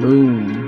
Boom.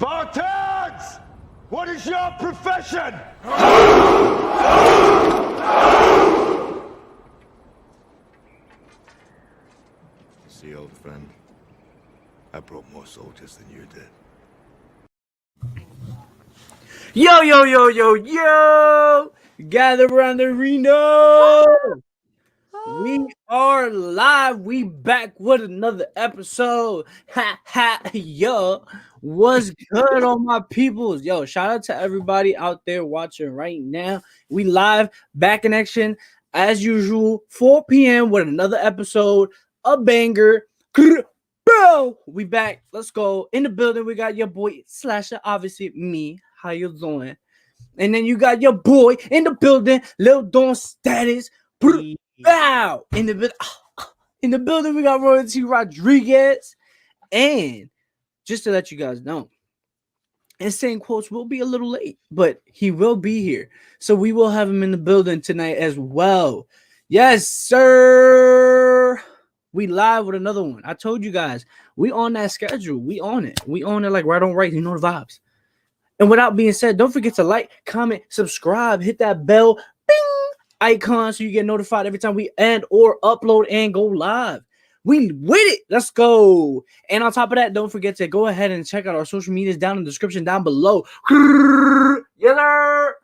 Spartans! What is your profession? See, old friend, I brought more soldiers than you did. Yo, yo, yo, yo, yo! Gather around the arena! We are live. We back with another episode. Ha ha yo. What's good on my peoples? Yo, shout out to everybody out there watching right now. We live back in action as usual, 4 p.m. with another episode, a banger. Bro, we back. Let's go. In the building, we got your boy Slasher, obviously me. How you doing? And then you got your boy in the building, Lil Don Status. Bow in the building. We got Royalty Rodriguez, and just to let you guys know, and saying quotes will be a little late, but he will be here. So we will have him in the building tonight as well. Yes, sir. We live with another one. I told you guys, we on that schedule. We on it. We on it like right on right. You know the vibes. And without being said, don't forget to like, comment, subscribe, hit that bell, bing icon so you get notified every time we end or upload and go live. We with it. Let's go. And on top of that, don't forget to go ahead and check out our social medias down in the description down below. Yes, sir.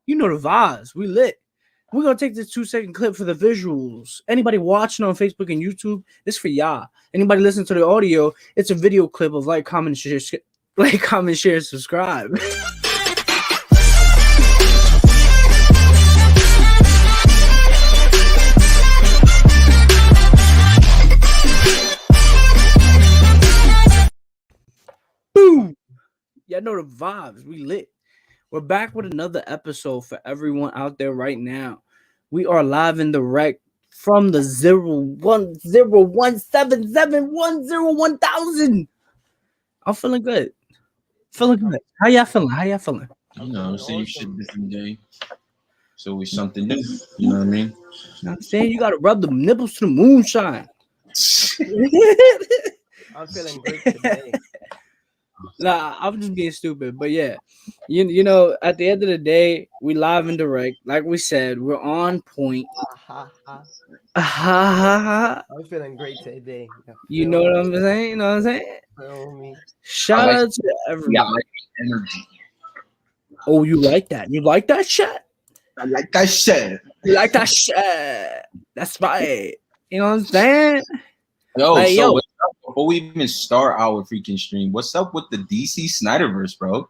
You know the vibes. We lit. We're gonna take this 2-second clip for the visuals. Anybody watching on Facebook and YouTube, it's for y'all. Anybody listening to the audio, it's a video clip of like, comment, share, subscribe. Boom! Y'all know the vibes. We lit. We're back with another episode for everyone out there right now. We are live in direct from the 010177101,000. I'm feeling good. Feeling good. How y'all feeling? How y'all feeling? You know, same shit, different day. It's always something new. You know what I mean? You know what I'm saying? You gotta rub the nipples to the moonshine. I'm feeling great today. Nah, I'm just being stupid. But yeah, you know, at the end of the day, we live and direct. Like we said, we're on point. Ha, ha. You I'm feeling great today. know what I'm saying? You know what I'm saying? Feel me? Shout out to everybody. Yeah, like energy. Oh, you like that? You like that shit? I like that shit. You like that shit? That's right. You know what I'm saying? Yo, Like, so yo. what's up? Before we even start our freaking stream, what's up with the DC Snyderverse, bro?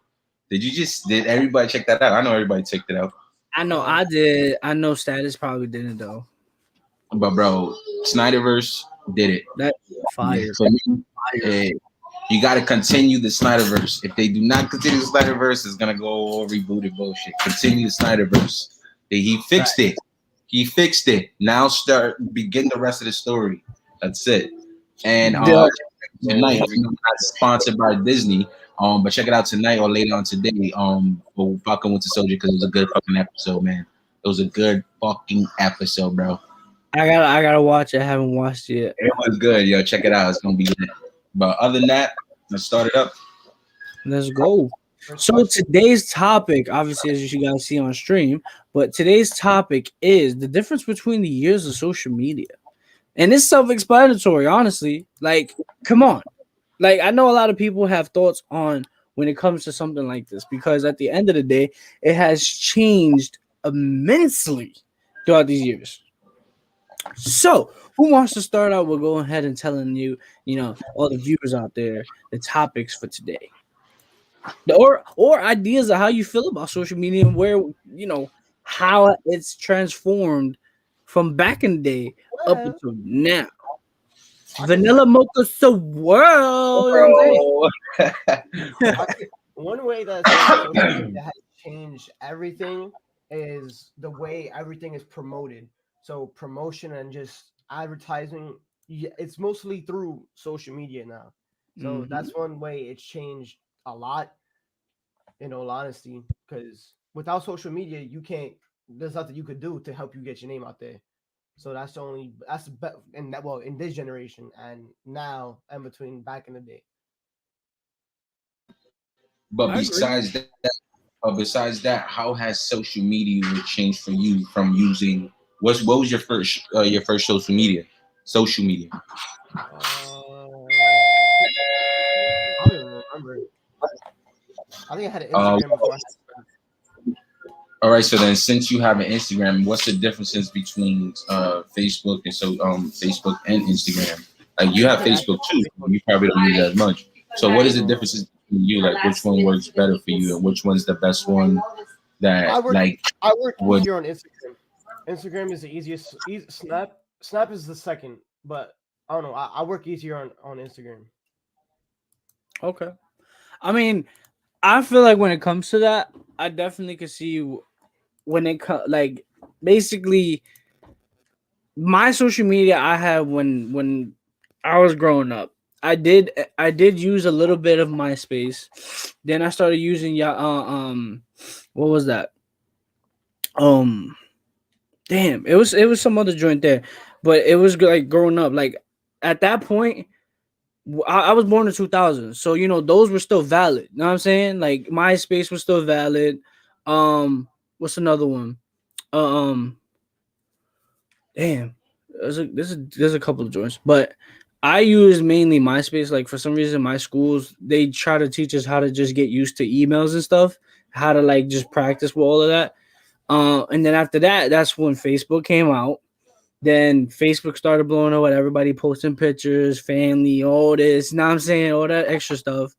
Did everybody check that out? I know everybody checked it out. I know I did. I know Status probably didn't though. But bro, Snyderverse did it. That fire. For me, you got to continue the Snyderverse. If they do not continue the Snyderverse, it's gonna go all rebooted bullshit. Continue the Snyderverse. He fixed it. He fixed it. Now begin the rest of the story. That's it. And tonight, I'm not sponsored by Disney. But check it out tonight or later on today. For fucking Winter Soldier because it was a good fucking episode, man. It was a good fucking episode, bro. I gotta watch it. I haven't watched it yet. It was good, yo. Check it out. It's gonna be lit. But other than that, let's start it up. Let's go. So today's topic, obviously, as you guys see on stream, but today's topic is the difference between the years of social media. And it's self-explanatory, honestly. Like, come on. Like, I know a lot of people have thoughts on when it comes to something like this, because at the end of the day, it has changed immensely throughout these years. So, who wants to start out with going ahead and telling you, all the viewers out there, the topics for today? Or ideas of how you feel about social media and where, how it's transformed from back in the day up until now. Vanilla Mocha so world. You know what I'm saying? One way that social media has changed everything is the way everything is promoted. So promotion and just advertising, it's mostly through social media now. So that's one way it's changed a lot, in all honesty, because without social media, there's nothing you could do to help you get your name out there. So that's in this generation and now and between back in the day. But besides that, how has social media changed for you from using? What was your first social media? Social media. I don't even remember. I think I had an Instagram before. All right, so then since you have an Instagram, what's the differences between Facebook and Facebook and Instagram? Like you have Facebook too, you probably don't use it as much. So what is the differences between you? Like which one works better for you, and which one's the best one that I work would easier on Instagram. Instagram is the easiest. Snap is the second, but I don't know. I work easier on Instagram. Okay. I mean, I feel like when it comes to that, I definitely could see when it comes, like, basically my social media I had when I was growing up. I did use a little bit of MySpace. Then I started using what was that? Um Damn, it was some other joint there. But it was like growing up. Like at that point, I was born in 2000. So, those were still valid. You know what I'm saying? Like MySpace was still valid. What's another one? Um Damn. There's a couple of joints, but I use mainly MySpace. Like for some reason, my schools they try to teach us how to just get used to emails and stuff, how to like just practice with all of that. And then after that, that's when Facebook came out. Then Facebook started blowing up with everybody posting pictures, family, all this. You know what I'm saying? All that extra stuff.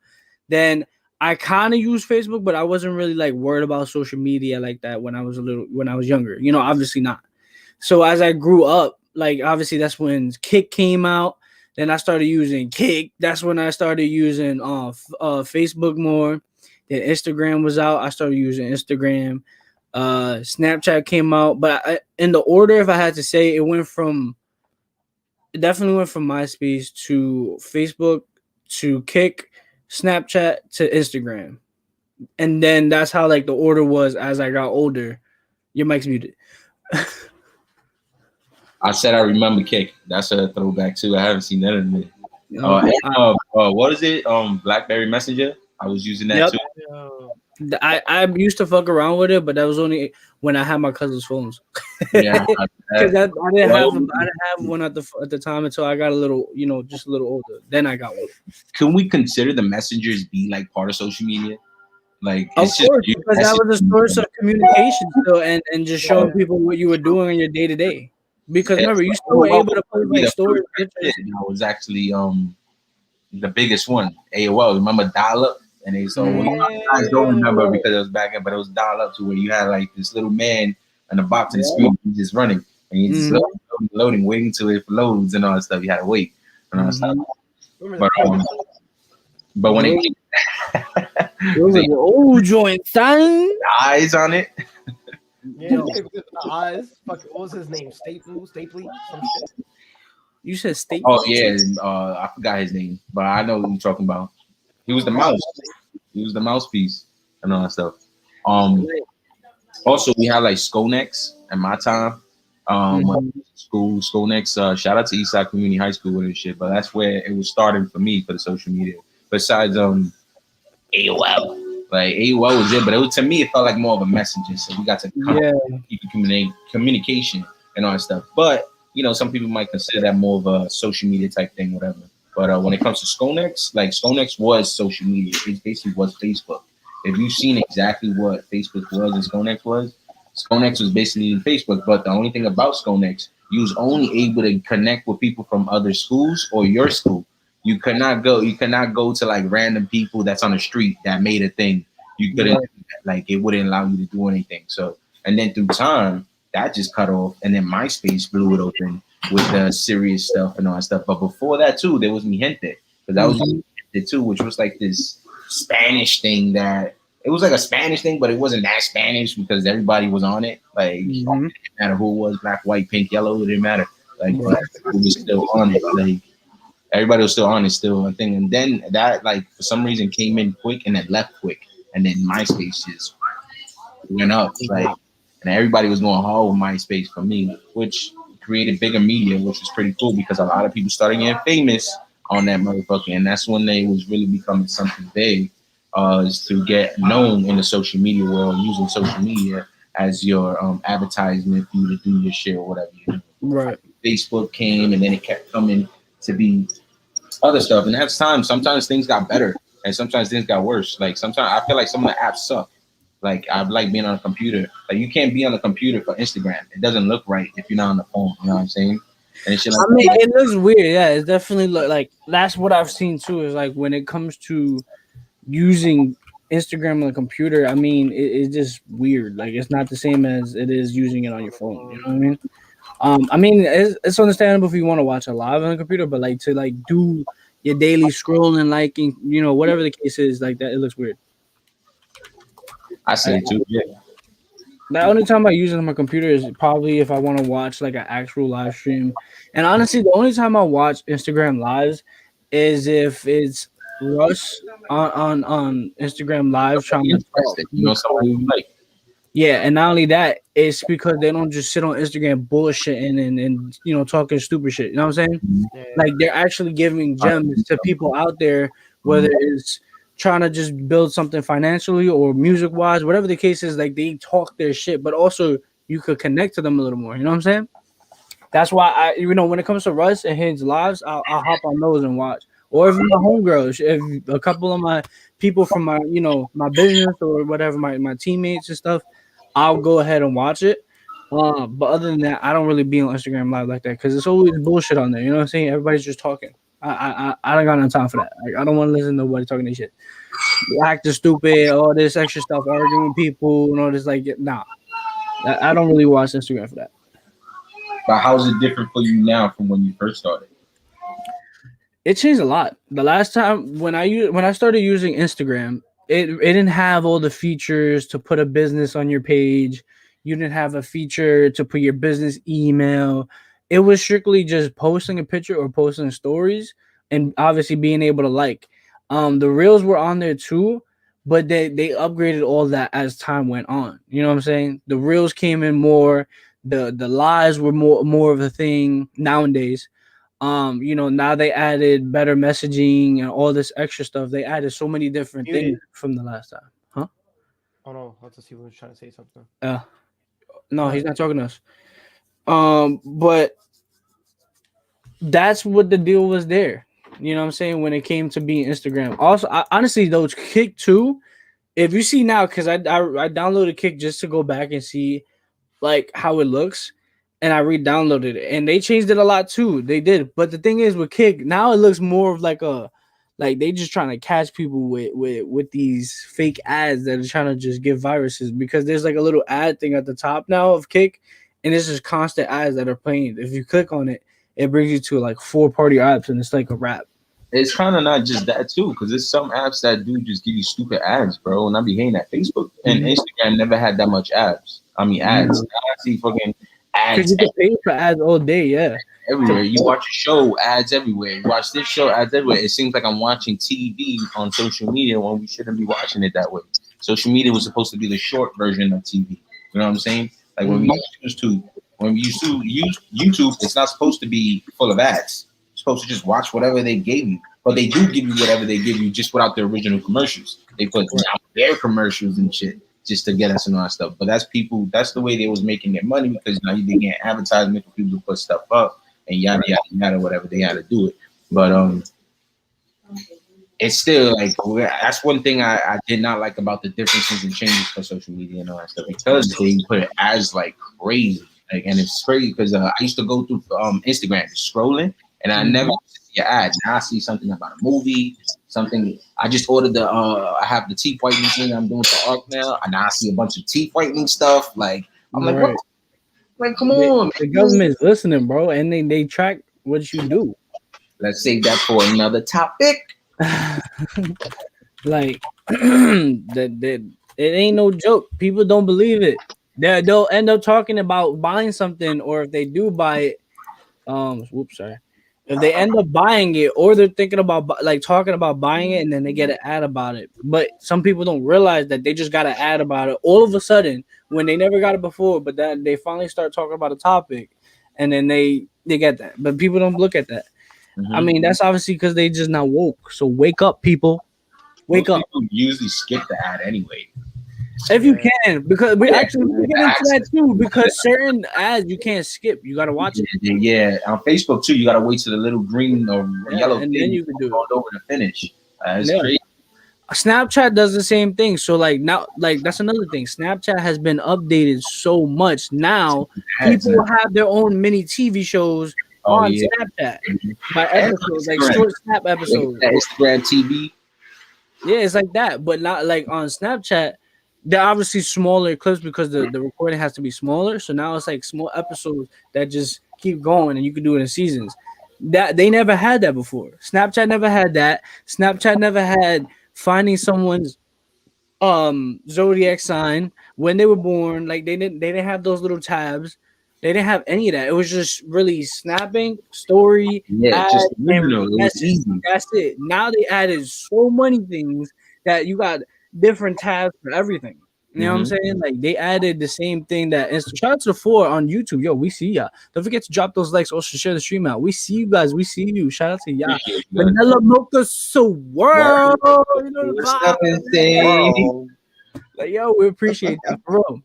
Then I kind of used Facebook, but I wasn't really like worried about social media like that when I was younger. Obviously not. So as I grew up, like obviously that's when Kick came out. Then I started using Kick. That's when I started using Facebook more. Then Instagram was out. I started using Instagram. Snapchat came out, but in the order, if I had to say, it definitely went from MySpace to Facebook to Kick, Snapchat to Instagram, and then that's how like the order was as I got older. Your mic's muted. I said I remember Kick. That's a throwback too. I haven't seen that in a minute. What is it? BlackBerry Messenger. I was using that Yep. too. Yo, I used to fuck around with it, but that was only when I had my cousin's phones. Yeah, Because I didn't have one at the time until I got a little, just a little older. Then I got one. can we consider the messengers be like part of social media? Like, Of it's just course, you because that was a messaging source them. of communication still, and just showing people what you were doing in your day to day. Because remember, you still were able to post Be like the stories, first pictures. shit that was actually the biggest one. AOL. Remember dial up? And they so well, you guys don't remember because it was back then, but it was dial up to where you had like this little man on the box of the screen just running, and you just loading, waiting till it loads and all that stuff. You had to wait and all that stuff. remember But the but when it Those were the old joint son. eyes on it, yeah, the eyes. Fuck, what was his name? Stapley, some shit. You said state. oh yeah, I forgot his name, but I know what you're talking about. He was the mouse. He was the mouthpiece and all that stuff. Um, Also, we had like Skonex at my time. When I was in Skonex. Shout out to Eastside Community High School with this shit, but that's where it was starting for me for the social media. Besides AOL, like AOL was it, but it was to me it felt like more of a messenger. So we got to keep communication and all that stuff. But some people might consider that more of a social media type thing, whatever. But when it comes to Skonex, like Skonex was social media. It basically was Facebook. If you've seen exactly what Facebook was and Skonex was basically Facebook. But the only thing about Skonex, you was only able to connect with people from other schools or your school. You cannot go to like random people that's on the street that made a thing. You couldn't like it wouldn't allow you to do anything. So and then through time that just cut off, and then MySpace blew it open with the serious stuff and all that stuff. But before that too, there was Mi Gente, because that was Mi Gente too, which was like this Spanish thing that it was like a Spanish thing, but it wasn't that Spanish because everybody was on it. Like it didn't matter who it was, black, white, pink, yellow, it didn't matter. Like who was still on it. Like everybody was still on it, still a thing. And then that like for some reason came in quick and then left quick. And then MySpace just went up. Like and everybody was going hard with MySpace for me, which created bigger media, which was pretty cool because a lot of people started getting famous on that motherfucker. And that's when they was really becoming something big. Is to get known in the social media world, using social media as your advertisement for you to do your shit or whatever you do. Right. Facebook came and then it kept coming to be other stuff. And that's time. Sometimes things got better and sometimes things got worse. Like sometimes I feel like some of the apps suck. Like I like being on a computer. Like you can't be on a computer for Instagram. It doesn't look right if you're not on the phone. You know what I'm saying? And it's just like, I mean, it looks weird. Yeah, it's definitely like that's what I've seen too. Is like when it comes to using Instagram on the computer, I mean, it's just weird. Like it's not the same as it is using it on your phone. You know what I mean? I mean, it's understandable if you want to watch it live on the computer, but like to like do your daily scrolling, liking, whatever the case is, like that, it looks weird. I say it too. Yeah. The only time I use it on my computer is probably if I want to watch like an actual live stream. And honestly, the only time I watch Instagram lives is if it's Russ on Instagram Live trying to talk. Interesting. You know, somebody you like. Yeah, and not only that, it's because they don't just sit on Instagram bullshitting and talking stupid shit. You know what I'm saying? Yeah. Like they're actually giving gems to people out there, whether it's trying to just build something financially or music wise, whatever the case is. Like they talk their shit, but also you could connect to them a little more. You know what I'm saying? That's why when it comes to Russ and his lives, I'll hop on those and watch. Or if my homegirls, if a couple of my people from my my business or whatever, my teammates and stuff, I'll go ahead and watch it. But other than that, I don't really be on Instagram Live like that because it's always bullshit on there. You know what I'm saying? Everybody's just talking. I don't got no time for that. Like, I don't want to listen to nobody talking this shit. Acting stupid, all this extra stuff, arguing with people, and all this. Like, nah, I don't really watch Instagram for that. But how's it different for you now from when you first started? It changed a lot. The last time when I started using Instagram, it didn't have all the features to put a business on your page. You didn't have a feature to put your business email. It was strictly just posting a picture or posting stories and obviously being able to like. The reels were on there too, but they upgraded all that as time went on. You know what I'm saying? The reels came in more. The lives were more of a thing nowadays. Now they added better messaging and all this extra stuff. They added so many different Muted. things from the last time. Huh? Oh no, let's see who's trying to say something. No, he's not talking to us. But that's what the deal was there. You know what I'm saying? When it came to being Instagram. Also, honestly, those Kick too. If you see now, because I downloaded Kick just to go back and see like how it looks, and I re-downloaded it, and they changed it a lot too. They did, but the thing is with Kick now it looks more of like they just trying to catch people with these fake ads that are trying to just give viruses because there's like a little ad thing at the top now of Kick, and it's just constant ads that are playing. If you click on it, it brings you to like 4 party apps, and it's like a wrap. It's kind of not just that too, because there's some apps that do just give you stupid ads, bro. And I be hating that. Facebook and Instagram never had that much ads. I mean ads. Now I see fucking Because ads you can pay for ads all day, yeah. everywhere. You watch a show, ads everywhere. You watch this show, ads everywhere. It seems like I'm watching TV on social media when we shouldn't be watching it that way. Social media was supposed to be the short version of TV. You know what I'm saying? Like when we used to use YouTube, it's not supposed to be full of ads. You're supposed to just watch whatever they gave you. But they do give you whatever they give you just without the original commercials. They put out their commercials and shit just to get us and all that stuff. But that's the way they was making their money because now they get advertisement for people to put stuff up and yada yada yada whatever they had to do it. But it's still like that's one thing I did not like about the differences and changes for social media and all that stuff because they put it as like crazy. Like, and it's crazy because I used to go through Instagram just scrolling and I never see an ad. Now I see something about a movie, something. I just ordered I have the teeth whitening thing I'm doing for ARC now, and now I see a bunch of teeth whitening stuff. Like I'm like, what? Like, come on, The government's listening, bro, and they track what you do. Let's save that for another topic. Like that it ain't no joke. People don't believe it. They'll end up talking about buying something, or if they do buy it, whoops, sorry. If they end up buying it, or they're thinking about like talking about buying it, and then they get an ad about it. But some people don't realize that they just got an ad about it all of a sudden when they never got it before. But that they finally start talking about a topic, and then they get that. But people don't look at that. I mean, that's obviously because they just not woke. So wake up, people. Wake up. People usually skip the ad anyway. If you can, because we actually get into that too. Because certain ads you can't skip. You gotta watch it. Yeah, on Facebook too, you gotta wait till the little green or yellow, and then you can do it over to finish. It's crazy. Snapchat does the same thing. So like now, like that's another thing. Snapchat has been updated so much now. People have their own mini TV shows on Snapchat by episodes, like short snap episodes. Instagram TV. Yeah, it's like that, but not like on Snapchat. They're obviously smaller clips because the recording has to be smaller. So now it's like small episodes that just keep going, and you can do it in seasons. That they never had that before. Snapchat never had that. Snapchat never had finding someone's zodiac sign when they were born. Like they didn't have those little tabs. They didn't have any of that. It was just really snapping, story, Yeah, ad, just and original. It was message. easy. That's it. Now they added so many things that you got different tabs for everything. You know what I'm saying? Like they added the same thing that shout out to the 4 on YouTube. Yo, we see ya. Don't forget to drop those likes. Also share the stream out. We see you guys. We see you. Shout out to y'all. Appreciate you guys. Vanilla Mocha so world. You know the What's vibe. up, insane? Like yo, we appreciate that for real.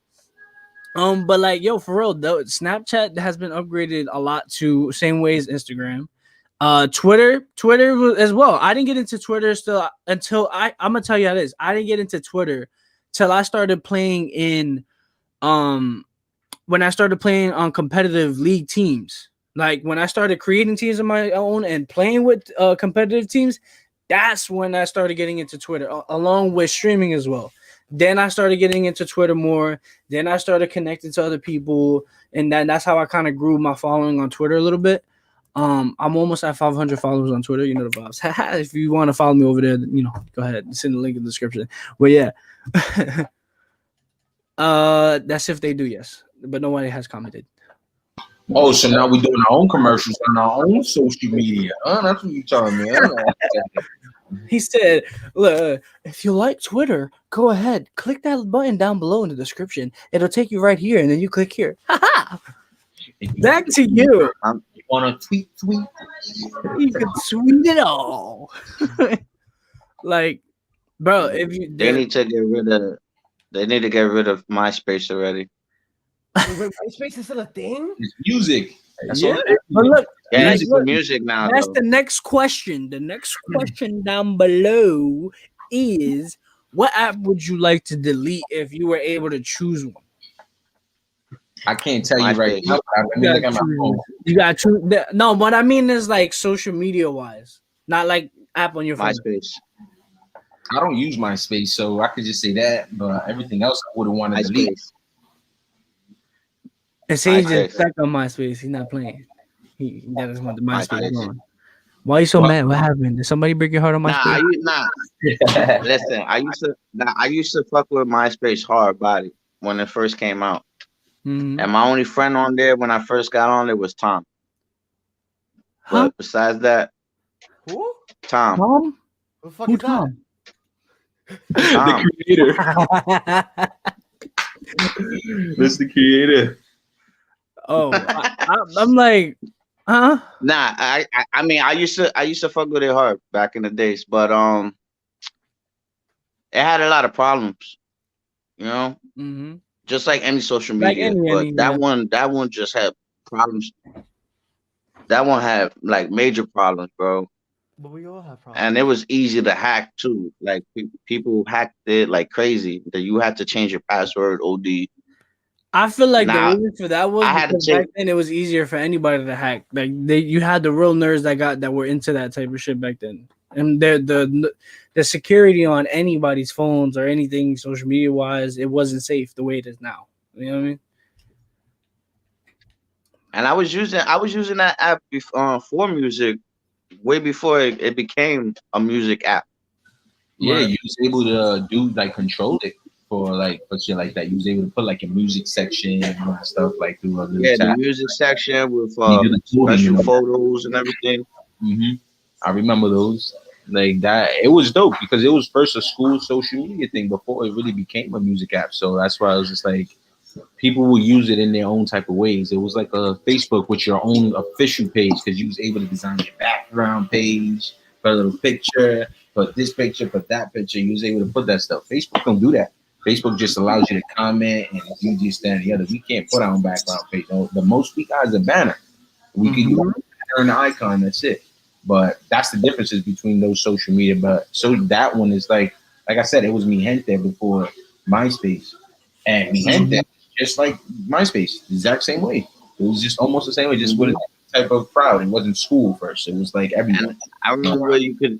But like yo, for real though, Snapchat has been upgraded a lot to same way as Instagram. Twitter as well. I didn't get into Twitter still until I'm gonna tell you how this. I didn't get into Twitter till I started playing in when I started playing on competitive league teams. Like when I started creating teams of my own and playing with competitive teams, that's when I started getting into Twitter, along with streaming as well. Then I started getting into Twitter more. Then I started connecting to other people, and that's how I kind of grew my following on Twitter a little bit. I'm almost at 500 followers on Twitter. You know the vibes. If you want to follow me over there, you know, go ahead. Send the link in the description. But yeah, that's if they do, yes. But nobody has commented. Oh, so now we're doing our own commercials on our own social media. That's what you telling me. He said, "Look, if you like Twitter, go ahead. Click that button down below in the description. It'll take you right here, and then you click here. Back to you. You want to tweet? You can tweet it all. Like, bro, if you They need to get rid of MySpace already. MySpace is still a thing? It's music. That's yeah, all. but look, Yeah, like, it's look, music now. that's Though. the next question. The next question down below is, what app would you like to delete if you were able to choose one? I can't tell you right MySpace. now. Let me look at my phone. You got to no. What I mean is like social media wise, not like app on your phone. MySpace. I don't use MySpace, so I could just say that. But everything else, I wouldn't want to delete. MySpace. And Sage is MySpace. back on MySpace. He's not playing. He doesn't want the MySpace MySpace. going. Why are you so mad? What happened? Did somebody break your heart on MySpace? Listen, I used to fuck with MySpace hard body when it first came out. Mhm. And my only friend on there when I first got on it was Tom. Huh? But besides that, Who? Tom. Tom? Who the fuck Who is that? Tom. Creator. That's the creator. Oh, I'm like, huh? Nah, I mean I used to fuck with it hard back in the days, but it had a lot of problems, you know, Mm-hmm. just like any social Like media. any, But yeah. that one just had problems. That one had like major problems, bro. But we all have problems. And it was easy to hack too. Like people hacked it like crazy. That you had to change your password. OD. I feel like Nah, the reason for that was I had to because back change. then it was easier for anybody to hack. Like you had the real nerds that were into that type of shit back then, and the security on anybody's phones or anything social media wise, it wasn't safe the way it is now. You know what I mean? And I was using that app for music way before it became a music app. Yeah, Right. you was able to do like control it for like for shit like that. You was able to put like a music section and all that stuff like through a little Yeah, the tab. music section with You do the coding, you special know. photos and everything. I remember those. Like that, it was dope because it was first a school social media thing before it really became a music app. So that's why I was just like, people will use it in their own type of ways. It was like a Facebook with your own official page because you was able to design your background page, put a little picture, put this picture, put that picture. You was able to put that stuff. Facebook don't do that. Facebook just allows you to comment and you just stand the other. We can't put our own background page. The most we got is a banner. We can turn the icon. That's it. But that's the differences between those social media. But so that one is like I said, it was Mi Gente before MySpace, and Mi Gente just like MySpace, the exact same way. It was just almost the same way, just with a type of crowd. It wasn't school first. It was like everyone. And I remember where you could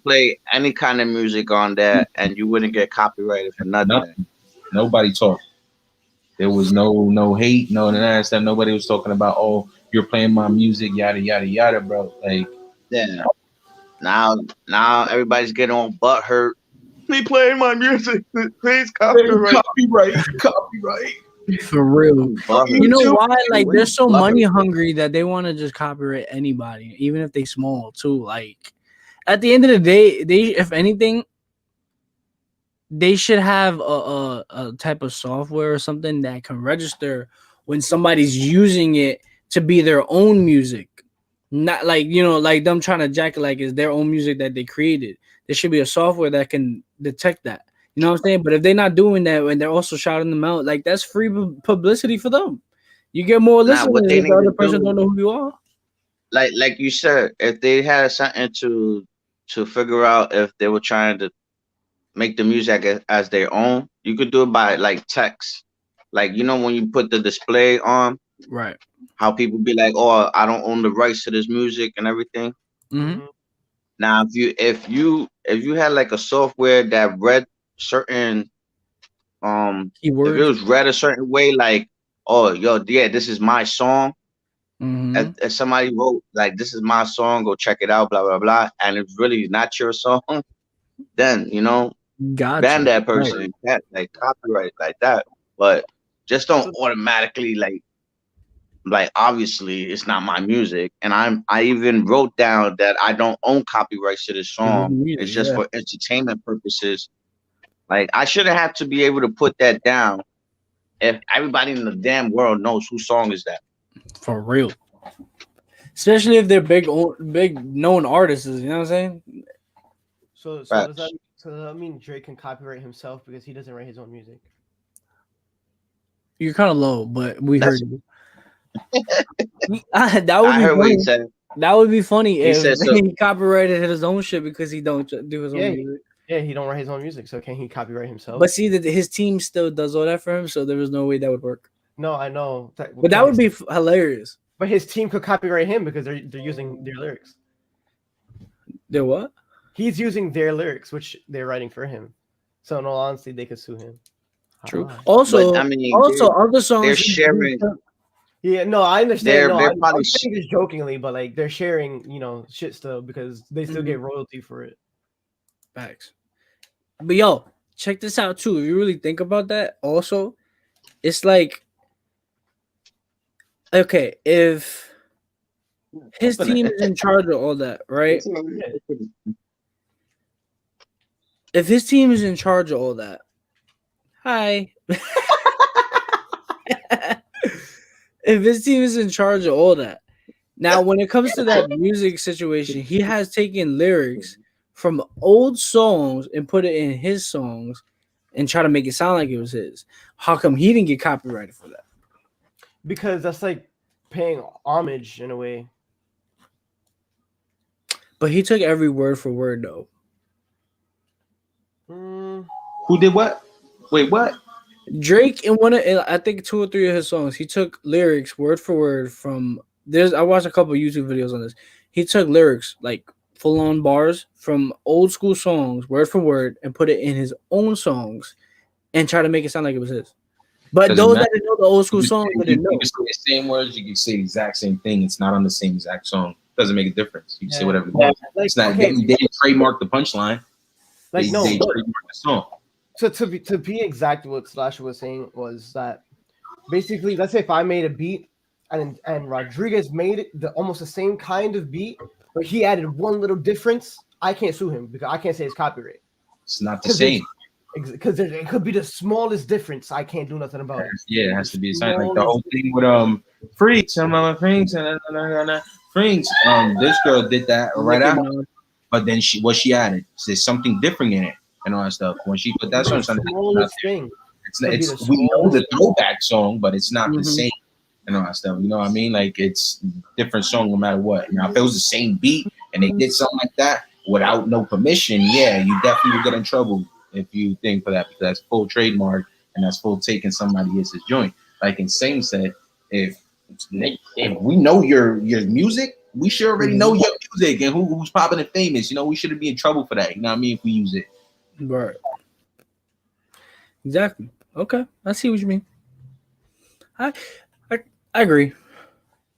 play any kind of music on there and you wouldn't get copyrighted for nothing. Nobody talked. There was no hate, none of that stuff. Nobody was talking about, oh, you're playing my music, yada yada yada, bro. Like, Yeah. Now everybody's getting all butt hurt. He playing my music. Please copyright. Copyright. For real. Bugging. You know why? Like they're so money Bugging. hungry that they want to just copyright anybody, even if they small too. Like at the end of the day, they if anything, they should have a type of software or something that can register when somebody's using it to be their own music. Not like, like them trying to jack it like it's their own music that they created. There should be a software that can detect that. You know what I'm saying? But if they're not doing that and they're also shouting them out, like that's free publicity for them. You get more Now, listeners what they if the need to other person do, don't know who you are. like you said, if they had something to figure out if they were trying to make the music as their own, you could do it by like text. Like when you put the display on, Right. how people be like, "Oh, I don't own the rights to this music and everything." Mm-hmm. Mhm. Now, if you had like a software that read certain if it Keywords. was read a certain way, like, "Oh, yo, yeah, this is my song." Mm-hmm. If somebody wrote like, "This is my song, go check it out," blah blah blah, and it's really not your song, then ban Gotcha. that Right. person and like copyright like that. But just don't So automatically like obviously it's not my music, and I even wrote down that I don't own copyrights to this It was song. music, It's just yeah. for entertainment purposes. Like I shouldn't have to be able to put that down if everybody in the damn world knows whose song is that. For real. Especially if they're big known artists, you know what I'm saying? so Facts. does that mean Drake can copyright himself because he doesn't write his own music? You're kind of low, but we That's heard you. That would I be heard what he funny. said. That would be funny He if said so. he copyrighted his own shit because he don't do his own Yeah, music. yeah, he don't write his own music, so can he copyright himself? But see that his team still does all that for him, so there was no way that would work. No, I know. But that would be hilarious. But his team could copyright him because they're using their lyrics. They're what? He's using their lyrics, which they're writing for him. So in all honesty, they could sue him. True. Ah. Also, But I mean, other songs. they're sharing. Yeah, no, I understand. No, They're I'm probably saying this jokingly, but like they're sharing, shit still because they still Mhm. get royalty for it. Facts. But yo, check this out too. If you really think about that, also, it's like, okay, if his team is in charge of all that, right? If his team is in charge of all that, hi. If his team is in charge of all that, now when it comes to that music situation, he has taken lyrics from old songs and put it in his songs and try to make it sound like it was his. How come he didn't get copyrighted for that? Because that's like paying homage in a way. But he took every word for word though. Mm, Who did what? Wait, what? Drake in I think 2 or 3 of his songs, he took lyrics word for word from I watched a couple of YouTube videos on this. He took lyrics like full on bars from old school songs, word for word, and put it in his own songs and try to make it sound like it was his. But Doesn't those matter. that didn't know the old school songs You didn't know. can say the same words. You can say the exact same thing. It's not on the same exact song. Doesn't make a difference. You can say Yeah. whatever you want. like, It's not. okay, They didn't trademark the punchline. like They no. trademarked the song. So to be exact, what Slasher was saying was that basically, let's say if I made a beat and Rodriguez made it almost the same kind of beat, but he added one little difference, I can't sue him because I can't say it's copyright. It's not the same. Because it could be the smallest difference. I can't do nothing about it. Yeah, it has to be a sign. Like the whole thing with freaks, freaks, and freaks. This girl did that right after, but then she added there's something different in it and all that stuff. When she put that song, Smallest thing. it's we know the throwback song, but it's not the Mhm. same and all that stuff. You know what I mean? Like it's different song no matter what. Now if it was the same beat and they did something like that without no permission, yeah, you definitely would get in trouble if you think for that because that's full trademark and that's full taking somebody else's joint. Like Insane said, if we know your music, we should already know your music and who's popping and famous. You know, we shouldn't be in trouble for that. You know what I mean? If we use it. Right. Exactly. Okay. I see what you mean. I agree.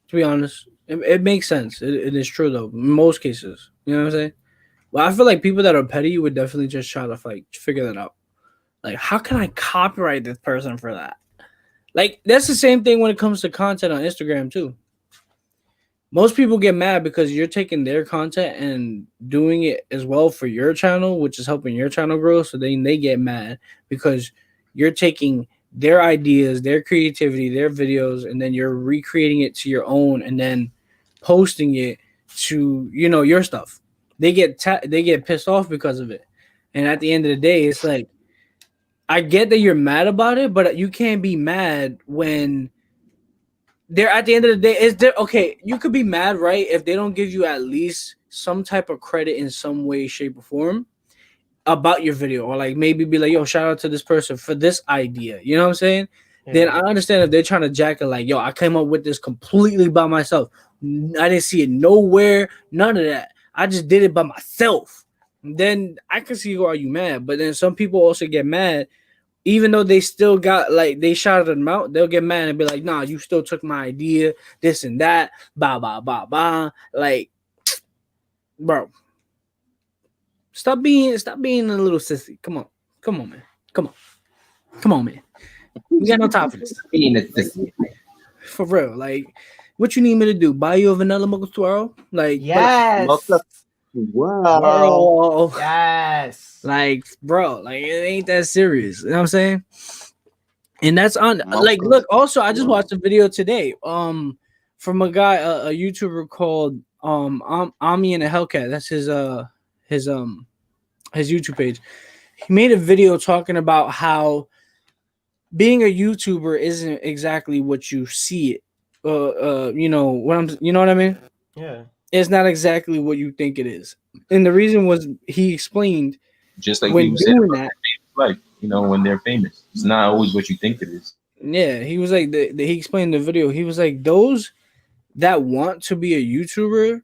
To be honest, it makes sense. It is true though. In most cases, you know what I'm saying. Well, I feel like people that are petty would definitely just try to like figure that out. Like, how can I copyright this person for that? Like that's the same thing when it comes to content on Instagram too. Most people get mad because you're taking their content and doing it as well for your channel, which is helping your channel grow. So then they get mad because you're taking their ideas, their creativity, their videos, and then you're recreating it to your own, and then posting it to your stuff. They get pissed off because of it, and at the end of the day, it's like I get that you're mad about it, but you can't be mad when they're at the end of the day. Is there okay? You could be mad, right, if they don't give you at least some type of credit in some way, shape, or form about your video, or like maybe be like, yo, shout out to this person for this idea. You know what I'm saying? Then I understand if they're trying to jack it, like, yo, I came up with this completely by myself. I didn't see it nowhere, none of that. I just did it by myself. Then I can see why you mad. But then some people also get mad, even though they still got like they shouted them out, they'll get mad and be like, nah, you still took my idea, this and that, bah, bah, bah, bah. Like, bro, stop being a little sissy. Come on, man. Come on, man. We got no time for this. For real. Like, what you need me to do? Buy you a vanilla mocha swirl? Like, Yes. Wow. bro. Yes. Like, bro, like it ain't that serious. You know what I'm saying? And that's on like Mocha look, also I just swirl. watched a video today from a guy, a YouTuber called Ami and a Hellcat. That's his his YouTube page. He made a video talking about how being a YouTuber isn't exactly what you see it. You know what I mean? Yeah. It's not exactly what you think it is. And the reason was he explained Just like when you said, doing that. like when they're famous, it's not always what you think it is. Yeah, he was like he explained in the video. He was like those that want to be a YouTuber,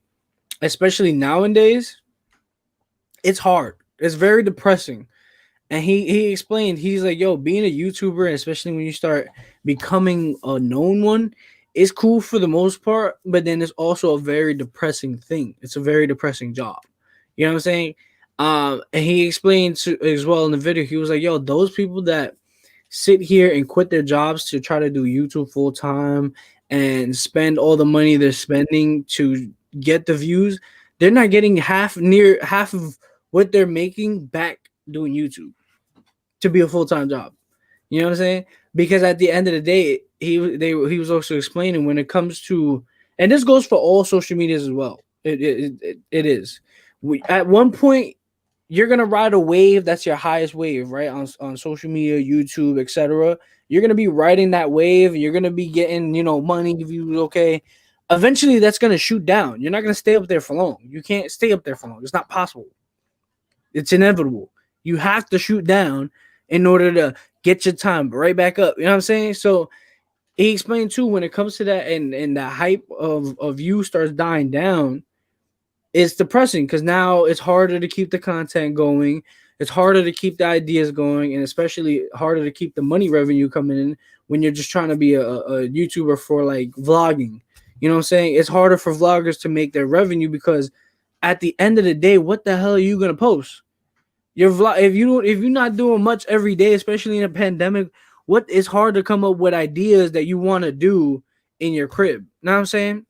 especially nowadays, it's hard. It's very depressing. And he explained, he's like, yo, being a YouTuber, especially when you start becoming a known one, is cool for the most part, but then it's also a very depressing thing. It's a very depressing job. You know what I'm saying? And he explained as well in the video, he was like, yo, those people that sit here and quit their jobs to try to do YouTube full time and spend all the money they're spending to get the views, they're not getting near half of what they're making back doing YouTube to be a full-time job. You know what I'm saying? Because at the end of the day, he was also explaining when it comes to, and this goes for all social medias as well. It is. At one point, you're gonna ride a wave that's your highest wave, right? On social media, YouTube, etc. You're gonna be riding that wave. You're gonna be getting money views. Okay, eventually that's gonna shoot down. You're not gonna stay up there for long. You can't stay up there for long. It's not possible. It's inevitable. You have to shoot down in order to get your time right back up. You know what I'm saying? So he explained too, when it comes to that and the hype of you starts dying down, it's depressing because now it's harder to keep the content going. It's harder to keep the ideas going, and especially harder to keep the money revenue coming in when you're just trying to be a YouTuber for like vlogging. You know what I'm saying? It's harder for vloggers to make their revenue because at the end of the day, what the hell are you gonna post? Your vlog, if you're not doing much every day, especially in a pandemic, it's hard to come up with ideas that you want to do in your crib. Know what I'm saying?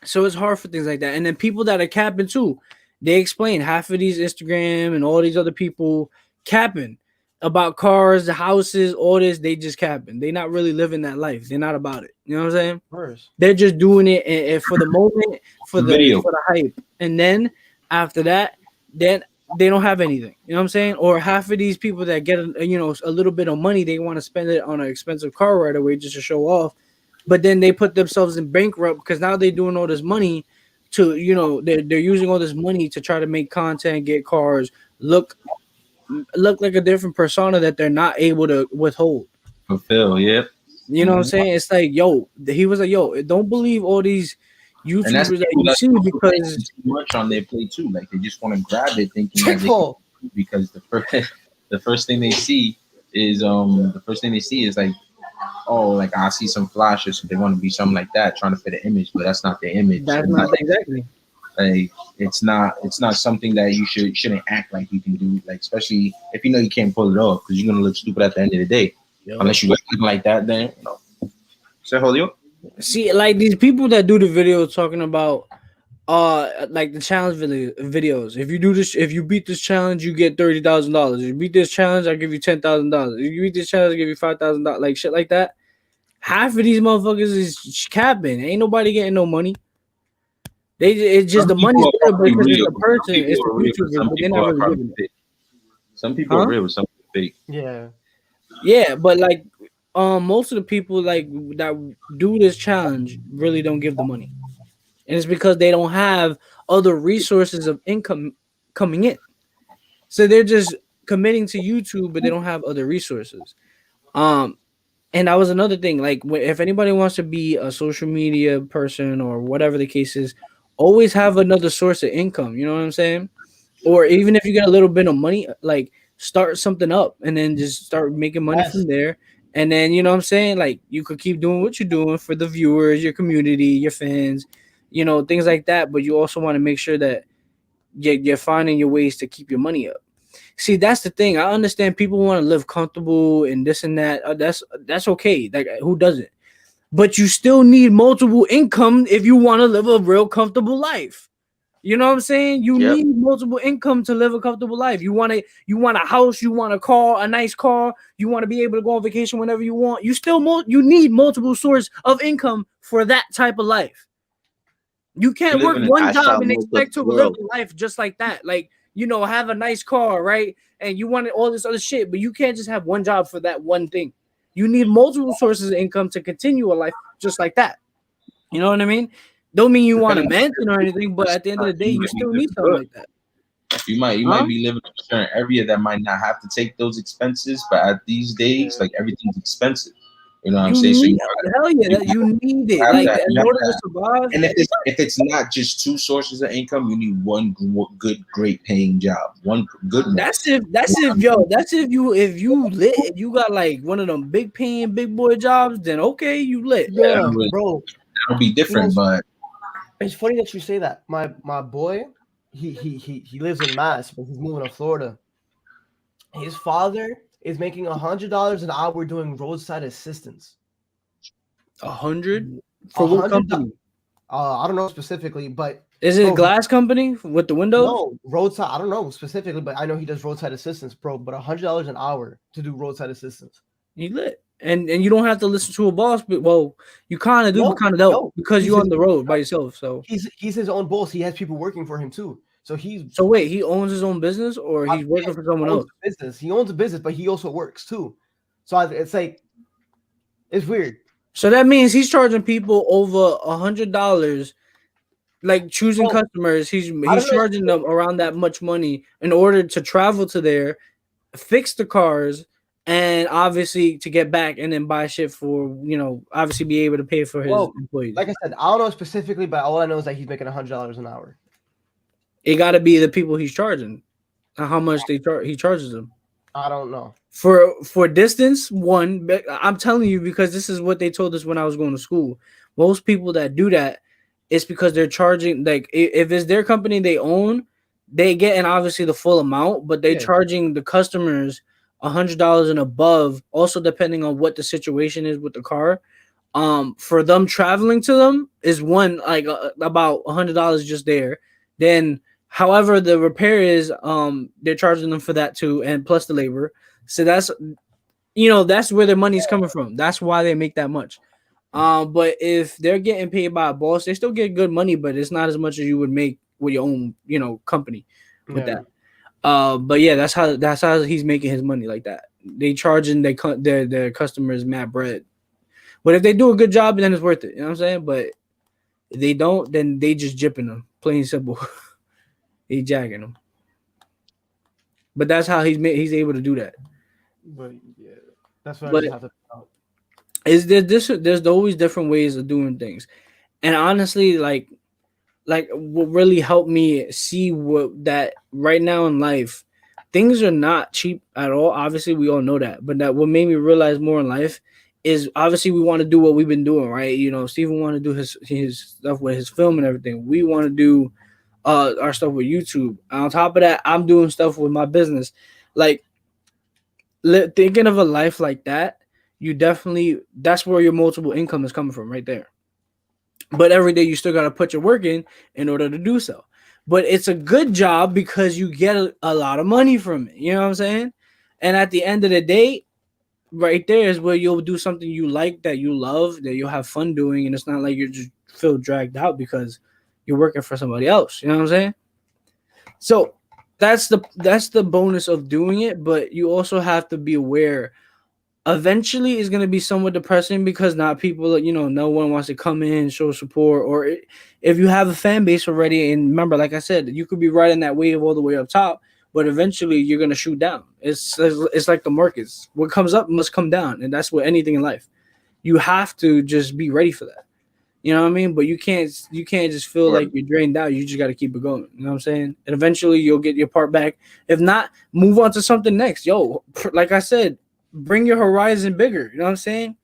So it's hard for things like that. And then people that are capping too, they explain half of these Instagram and all these other people capping about cars, the houses, all this. They just capping. They not really living that life. They're not about it. You know what I'm saying? First. They're just doing it and for the moment, for the hype. And then after that, then they don't have anything. You know what I'm saying? Or half of these people that get a little bit of money, they want to spend it on an expensive car right away just to show off. But then they put themselves in bankrupt because now they're doing all this money to, they're using all this money to try to make content, get cars, look like a different persona that they're not able to withhold. Fulfill, yep. You know what I'm saying? It's like, yo, he was like, yo, don't believe all these YouTubers that you see because too much on their plate too. Like they just want to grab it, thinking that they can, because the first thing they see is like, oh, like I see some flashes, so they want to be something like that, trying to fit an image, but that's not their image. That's not exactly. Like it's not something that you shouldn't act like you can do. Like especially if you know you can't pull it off, because you're gonna look stupid at the end of the day. Yo. Unless you acting like that, then no. Se jodió. See, like these people that do the videos talking about like the challenge videos. If you do this, if you beat this challenge, you get $30,000. If you beat this challenge, I give you $10,000. If you beat this challenge, I give you $5,000. Like shit like that. Half of these motherfuckers is capping. Ain't nobody getting no money. It's just Some the money's people are there probably because it's real. the Some person, it's people the are real, but YouTuber, some but they're people not are really probably giving it. fake. Some people are Huh? real, but some people are fake. Yeah. Yeah, but like most of the people like that do this challenge really don't give the money. And it's because they don't have other resources of income coming in. So they're just committing to YouTube, but they don't have other resources. Um, and that was another thing. Like, if anybody wants to be a social media person or whatever the case is, always have another source of income. You know what I'm saying? Or even if you get a little bit of money, like start something up and then just start making money Yes. from there. And then you know what I'm saying? Like you could keep doing what you're doing for the viewers, your community, your fans, things like that. But you also want to make sure that you're finding your ways to keep your money up. See, that's the thing. I understand people want to live comfortable and this and that. That's okay. Like who doesn't? But you still need multiple income if you want to live a real comfortable life. You know what I'm saying? You Yep. need multiple income to live a comfortable life. You want a house, you want a car, a nice car, you want to be able to go on vacation whenever you want. You need multiple source of income for that type of life. You We can't live work in a one job lifestyle and most of expect to the live world. a life just like that. Like, have a nice car, right? And you want all this other shit, but you can't just have one job for that one thing. You need multiple sources of income to continue a life just like that. You know what I mean? Don't mean you want a Depending mansion or anything, on but at the end of the day, you you might be still living need something good. like that. You might Huh? be living in a certain area that might not have to take those expenses, but at these days, Yeah. like everything's expensive. You know what I'm You saying? So need hell yeah, you that you need it. have Like that. in You have order to that. survive. And if it's not just two sources of income, you need one good, great paying job. One good one. That's if you lit, if you got like one of them big paying big boy jobs, then okay, you lit. Yeah, That'll, bro. that'll be You know, different, but it's funny that you say that. My boy, he lives in Mass, but he's moving to Florida. His father is making $100 an hour doing roadside assistance. 100 A for what hundred. company? I don't know specifically, but Is it a bro, glass company with the windows? no roadside. I don't know specifically, but I know he does roadside assistance, bro. But $100 an hour to do roadside assistance. You lit. And you don't have to listen to a boss, but well, you kind of do, but No, kind of don't no, because he's you're his on the road by yourself. So, he's his own boss. He has people working for him too. So he's so wait, he owns his own business or he's yeah, working for someone owns else? a business. He owns a business, but he also works too. So it's like it's weird. So that means he's charging people over $100, like choosing Bro, customers. I He's don't know. charging them around that much money in order to travel to there, fix the cars, and obviously to get back and then buy shit for obviously be able to pay for his Well, employees. like I said, I don't know specifically, but all I know is that he's making $100 an hour. It got to be the people he's charging, and how much he charges them. I don't know. For distance one, I'm telling you because this is what they told us when I was going to school. Most people that do that, it's because they're charging, like if it's their company they own, they get and obviously the full amount, but they're Yeah. charging the customers $100 and above, also depending on what the situation is with the car. For them traveling to them is one like about $100 just there. Then however the repair is, they're charging them for that too, and plus the labor. So that's where their money's coming from. That's why they make that much. But if they're getting paid by a boss, they still get good money, but it's not as much as you would make with your own, company with Yeah. that. But yeah, that's how he's making his money like that. They charging their customers mad bread. But if they do a good job, then it's worth it. You know what I'm saying? But if they don't, then they just jipping them. Plain and simple. He jacking them. But that's how he's able to do that. But yeah, that's what I But just have to. there's always different ways of doing things. And honestly, like what really helped me see what that right now in life, things are not cheap at all. Obviously, we all know that. But that what made me realize more in life is obviously we want to do what we've been doing, right? Steven want to do his stuff with his film and everything. We want to do our stuff with YouTube. On top of that, I'm doing stuff with my business. Like thinking of a life like that, you definitely that's where your multiple income is coming from right there. But every day you still got to put your work in order to do so. But it's a good job because you get a lot of money from it. You know what I'm saying? And at the end of the day, right there is where you'll do something you like, that you love, that you'll have fun doing, and it's not like you're just feel dragged out because you're working for somebody else. You know what I'm saying? So that's the bonus of doing it, but you also have to be aware. Eventually, it's gonna be somewhat depressing because not people, no one wants to come in and show support. Or if you have a fan base already, and remember, like I said, you could be riding that wave all the way up top, but eventually you're gonna shoot down. It's like the markets. What comes up must come down, and that's what anything in life. You have to just be ready for that. You know what I mean? But you can't just feel Or like you're drained out. You just got to keep it going. You know what I'm saying? And eventually you'll get your part back. If not, move on to something next. Yo, like I said, bring your horizon bigger. You know what I'm saying?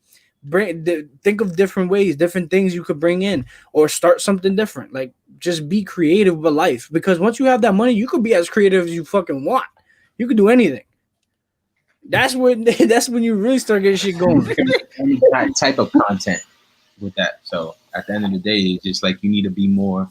Think of different ways, different things you could bring in, or start something different. Like just be creative with life, because once you have that money, you could be as creative as you fucking want. You could do anything. That's when that's when you really start getting shit You going. can make any type of content with that. So at the end of the day, it's just like you need to be more.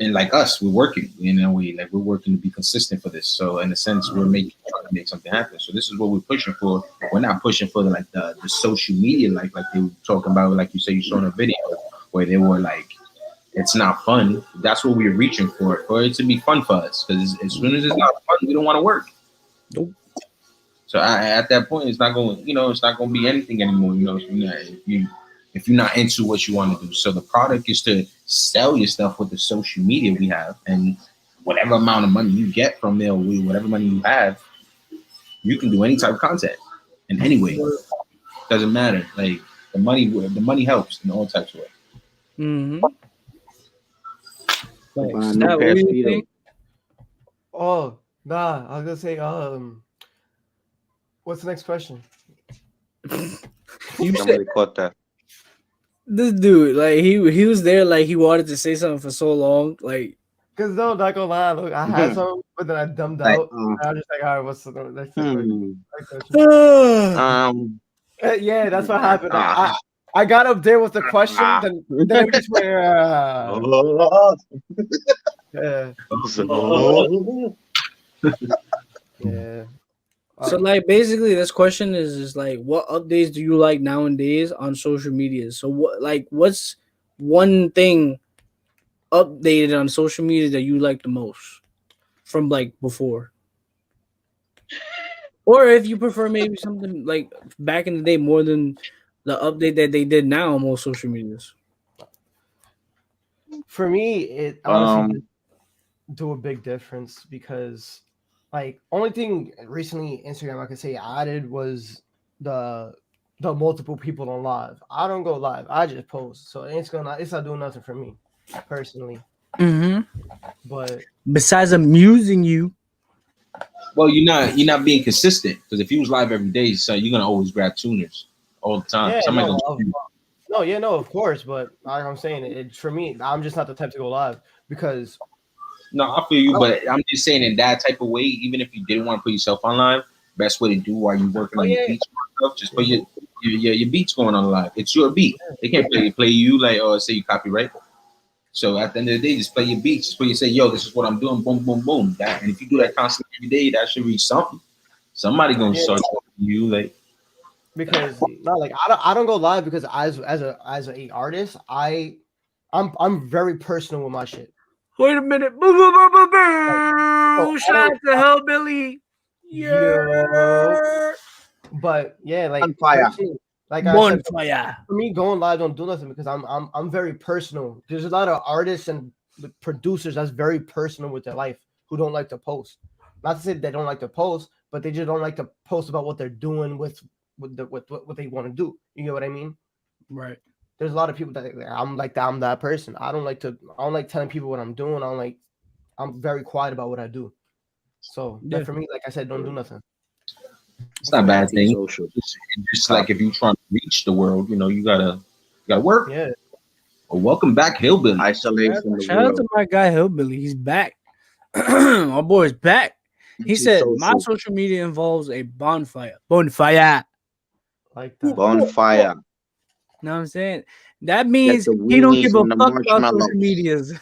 And like us, we're working. We're working to be consistent for this. So in a sense, we're trying to make something happen. So this is what we're pushing for. We're not pushing for the social media like they were talking about. Like you said, you saw in a video where they were like, it's not fun. That's what we're reaching for it to be fun for us. Because as soon as it's not fun, we don't want to work. Nope. So at that point, it's not going. It's not going to be anything anymore. If you're not into what you want to do. So the product is to sell your stuff with the social media we have, and whatever amount of money you get from there, whatever money you have, you can do any type of content in any way. Doesn't matter. Like the money helps in all types of ways. Mm-hmm. buy a Thanks. new What pair do of you Speedos. think? Oh, nah. I was gonna say, what's the next question? You said Somebody caught that. this dude, like he was there, like he wanted to say something for so long, like Cause no, not gonna lie, look, I had some, but then I dumbed Like, out. And I was just like, all right, what's the next question? Next question. Um. Yeah, that's what happened. Like, Ah, I got up there with the question, ah. then it just went. Yeah, yeah. so like basically this question is like, what updates do you like nowadays on social media? So what's one thing updated on social media that you like the most from like before? Or if you prefer maybe something like back in the day more than the update that they did now on most social medias. For me, it honestly um. did do a big difference because, like, only thing recently Instagram I could say added was the the multiple people on live. I don't go live. I just post, so it's not doing nothing for me personally. Mm-hmm. But Besides amusing you. well, you're not being consistent, because if you was live every day, so you're gonna always grab tuners all the time. yeah, Somebody no, gonna no, yeah, no, of course. But like I'm saying, for me, I'm just not the type to go live because No, I feel you, but I'm just saying in that type of way, even if you didn't want to put yourself on live, best way to do while you're working oh on your yeah, beats and stuff, just put your beats going on live. It's your beat. They can't play you like, oh, say you copyright. So at the end of the day, just play your beats. Just where you say, yo, this is what I'm doing, boom, boom, boom. That, and if you do that constantly every day, that should reach something. Somebody gonna yeah, start talking to you like, because not like I don't go live because as a artist, I'm very personal with my shit. Wait a minute. Boo, boo, boo, boo, Like, so boo. I Shout out don't, to Hellbilly. yo, Yeah. but yeah, On like fire. personally, like I said, Bonfire. for me going live don't do nothing because I'm very personal. There's a lot of artists and producers that's very personal with their life who don't like to post. Not to say they don't like to post, but they just don't like to post about what they're doing with what they want to do. You get what I mean? Right. There's a lot of people that I'm that person. I don't like telling people what I'm doing. I'm very quiet about what I do. So Yeah. that for me, like I said, don't do nothing. it's not a bad thing. Social. Just like if you're trying to reach the world, you gotta work. Yeah. Well, welcome back, Hillbilly. Isolation. The Shout out to world. my guy Hillbilly. He's back. My boy's back. He said my Social. social media involves a bonfire. Bonfire. Like that. Bonfire. Know what I'm saying? That Get means the he don't give weenies a and the fuck about social marshmallows. medias.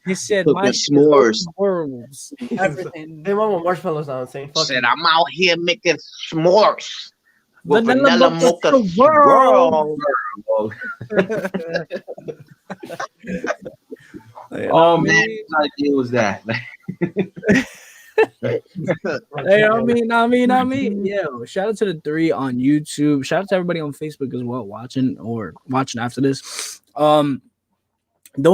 He said, Cooking "My shit is open s'mores. worlds, everything." They want marshmallows now. I'm saying, fuck Said you. I'm out here making s'mores with Vanilla vanilla mocha mocha swirl. swirl. Oh man, what idea was that? I mean, yo, shout out to the 3 on YouTube. Shout out to everybody on Facebook as well, watching after this. Don't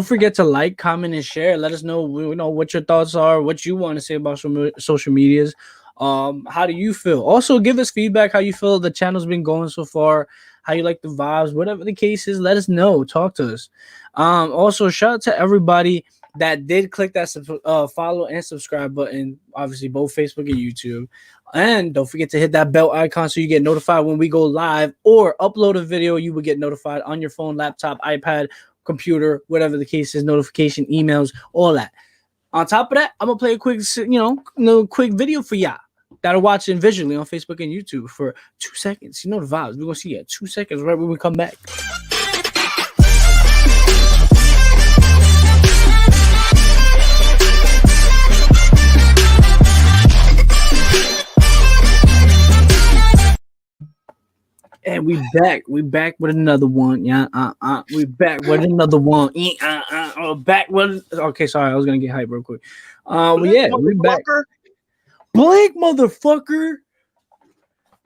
forget to like, comment, and share. Let us know, what your thoughts are, what you want to say about social medias. How do you feel? Also, give us feedback how you feel the channel's been going so far, how you like the vibes, whatever the case is. Let us know. Talk to us. Also, shout out to everybody that did click that follow and subscribe button. Obviously, both Facebook and YouTube. And don't forget to hit that bell icon so you get notified when we go live or upload a video. You will get notified on your phone, laptop, iPad, computer, whatever the case is, notification, emails, all that. On top of that, I'm gonna play a quick, quick video for y'all that are watching visually on Facebook and YouTube for 2 seconds. You know the vibes. We're gonna see you at 2 seconds right when we come back. And we back with another one. Yeah, we back with another one. Back with. Okay, sorry, I was gonna get hype real quick. We back. Blake, motherfucker.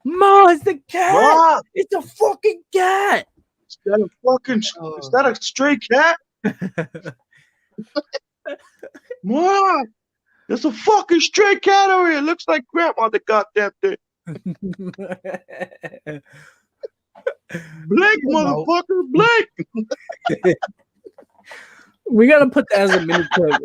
Ma, it's the cat. Ma! It's a fucking cat. Is that a stray cat? Ma! There's a fucking stray cat over here. Looks like grandma, the goddamn thing. Blake, motherfucker, Blake. We gotta put that as a mini clip.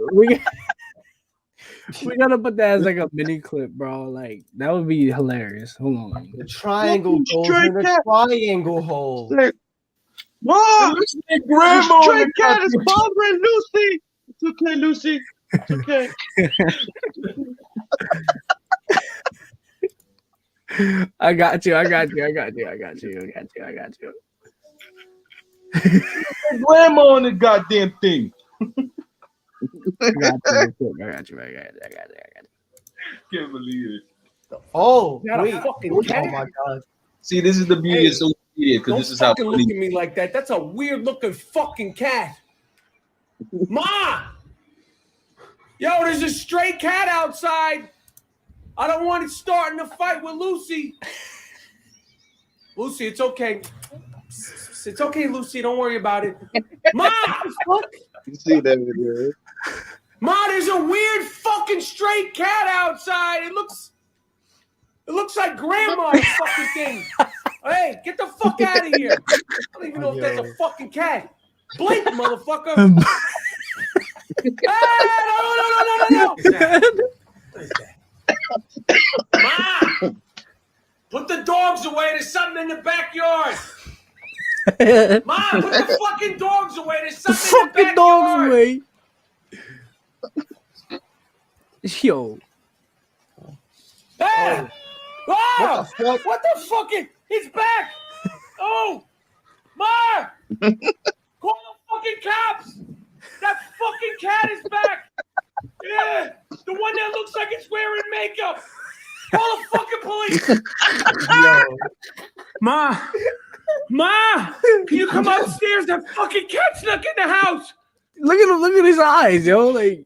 We gotta put that as like a mini clip, bro. Like that would be hilarious. Hold on. The triangle goes in the triangle hole. Like, Mom, grandma, stray cat is bothering Lucy. It's okay, Lucy. It's okay. I got you. Grandma on the goddamn thing. I got you. Can't believe it. Oh, Not a wait. fucking Oh cat. my god. See, this is the beauty of social media because Don't this is how fucking look at me like that. That's a weird looking fucking cat. Ma! Yo, there's a stray cat outside. I don't want it starting a fight with Lucy. Lucy, it's okay. It's okay, Lucy. Don't worry about it. Ma! You see that video? Ma, there's a weird fucking stray cat outside. It looks like grandma's fucking thing. Hey, get the fuck out of here. I don't even know if that's a fucking cat. Blink, motherfucker. Hey, no. Ma! Put the dogs away. There's something in the backyard. Ma, put the fucking dogs away. There's something in the backyard. Dogs away. Yo. Hey! Oh! What the fuck? What the fuck? He's back! Oh! Ma! Call the fucking cops! That fucking cat is back! Yeah! The one that looks like it's wearing makeup! Call the fucking police! Yo. Ma! Can you come upstairs? That fucking cat snuck in the house! Look at him. Look at his eyes, yo. Like,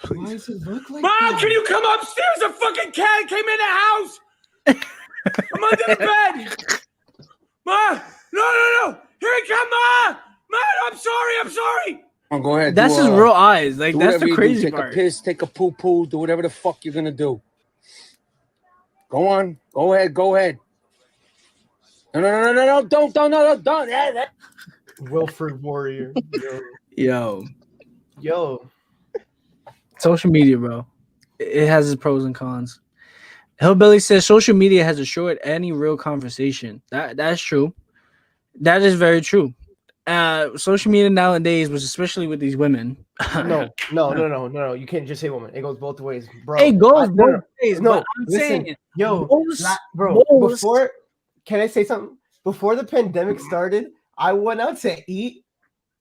Why does it look like Ma, that? can you come upstairs? A fucking cat came in the house! I'm under the bed! Ma! No! Here he come, Ma! Ma, I'm sorry! Oh, go ahead. that's his real eyes. Like, do that's whatever the you crazy do. Take part. a piss, take a poo, do whatever the fuck you're gonna do. Go on. Go ahead. No. Don't. Wilfred Warrior. Yo. Social media, bro. It has its pros and cons. Hillbilly says social media has destroyed any real conversation. That's true. That is very true. Social media nowadays, was especially with these women. No. You can't just say woman. It goes both ways, bro. It goes both ways. No, but I'm listen, saying, yo, most- bro. most- Before can I say something? Before the pandemic started, I went out to eat,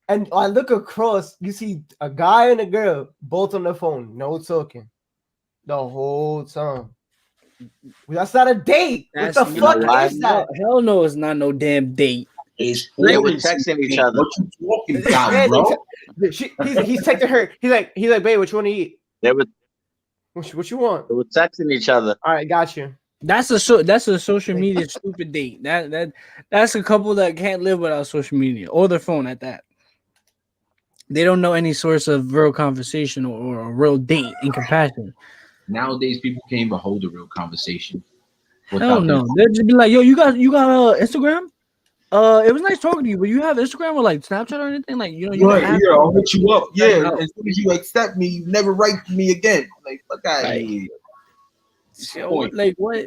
and I look across. You see a guy and a girl both on the phone, no talking, the whole time. That's not a date. What That's the not. fuck why? is that? Hell no, it's not no damn date. It's They were fluency. texting each other. What you talking about, Yeah, bro? he's texting her. He's like, babe, what you want to eat? They were What you want? they were texting each other. All right, got you. That's a social media stupid date. That's a couple that can't live without social media or their phone at that. They don't know any source of real conversation or a real date and compassion. Nowadays, people can't even hold a real conversation Hell without no. their They'll just be like, yo, you got Instagram? It was nice talking to you, but you have Instagram or like Snapchat or anything? Like, you can Right, ask yeah, I'll hit you up. Yeah, out. as soon as you accept me, you never write to me again. Like, fuck out of Right. here. Yo, Point. like what?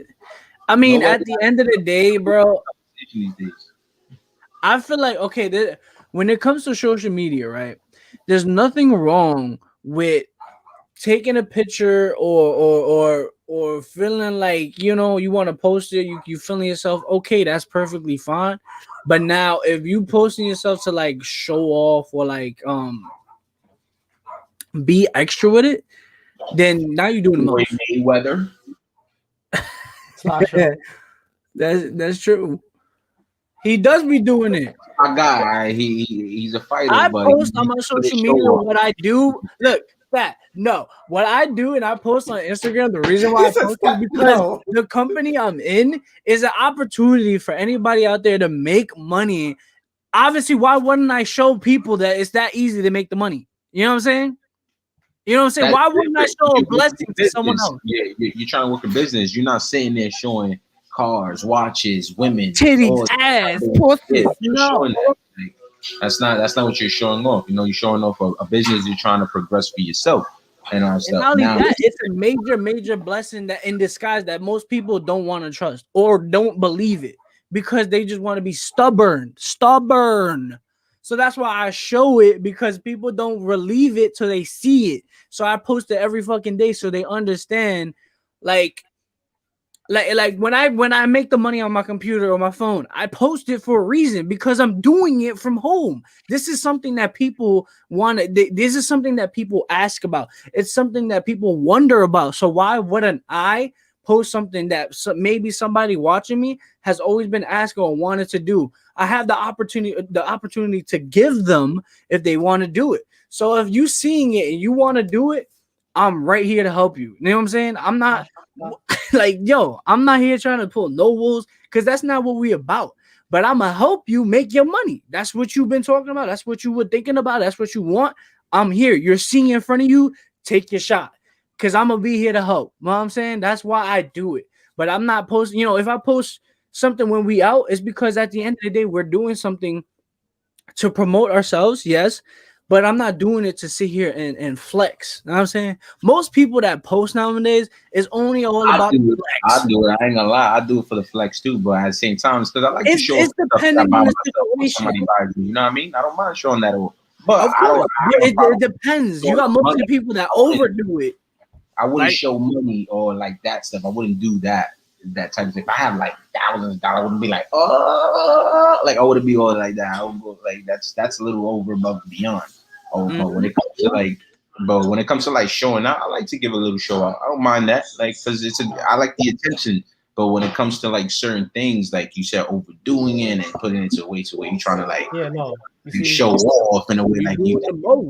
I mean, Nobody at the end of the day, bro, these days. I feel like okay, when it comes to social media, right? There's nothing wrong with taking a picture or feeling like you want to post it. You feeling yourself okay? That's perfectly fine. But now, if you posting yourself to like show off or like be extra with it, then now you're doing the Floyd most. Mayweather. Sasha. That's true. He does be doing it. My guy, he's a fighter. I but post he- on my he social show media off. what I do. Look, what I do and I post on Instagram. The reason why I post is because No. the company I'm in is an opportunity for anybody out there to make money. Obviously, why wouldn't I show people that it's that easy to make the money? You know what I'm saying? You know what I'm saying? That's Why wouldn't I different. show a You work blessing in to someone business. else? Yeah, you're trying to work a business. You're not sitting there showing cars, watches, women, Titties, all- ass, Yeah, pussy. you're No. showing that. Like, that's not what you're showing off. You're showing off a business you're trying to progress for yourself and all that And stuff. not only Now, that, it's a major blessing that in disguise that most people don't want to trust or don't believe it because they just want to be stubborn. So that's why I show it because people don't relieve it till they see it. So I post it every fucking day so they understand, like when I make the money on my computer or my phone, I post it for a reason because I'm doing it from home. This is something that people want. This is something that people ask about. It's something that people wonder about. So why wouldn't I post something that maybe somebody watching me has always been asking or wanted to do? I have the opportunity to give them if they want to do it. So if you seeing it and you want to do it, I'm right here to help you. You know what I'm saying? I'm not like, yo, I'm not here trying to pull no wolves because that's not what we about. But I'm gonna help you make your money. That's what you've been talking about. That's what you were thinking about. That's what you want. I'm here. You're seeing in front of you. Take your shot because I'm gonna be here to help. You know what I'm saying? That's why I do it. But I'm not posting. If I post something when we out, it's because at the end of the day, we're doing something to promote ourselves, yes, but I'm not doing it to sit here and flex. You know what I'm saying? Most people that post nowadays is only all about I do flex. it. I ain't gonna lie. I do it for the flex too, but at the same time, it's because I like to show It's stuff that I depending buy on the myself when situation. somebody buys me. You know what I mean? I don't mind showing that off. But Of I don't. course, I, have a problem. it depends. You got most of the people that overdo it. I wouldn't Like- show money or like that stuff. I wouldn't do that type of thing. If I have like thousands of dollars, I wouldn't be like, oh, like I wouldn't be all like that. I would go like that's a little over above and beyond. Oh, but when it comes to like showing out, I like to give a little show out. I don't mind that, like, because I like the attention. But when it comes to like certain things, like you said, overdoing it and putting it to way you trying to like you show off in a way like you or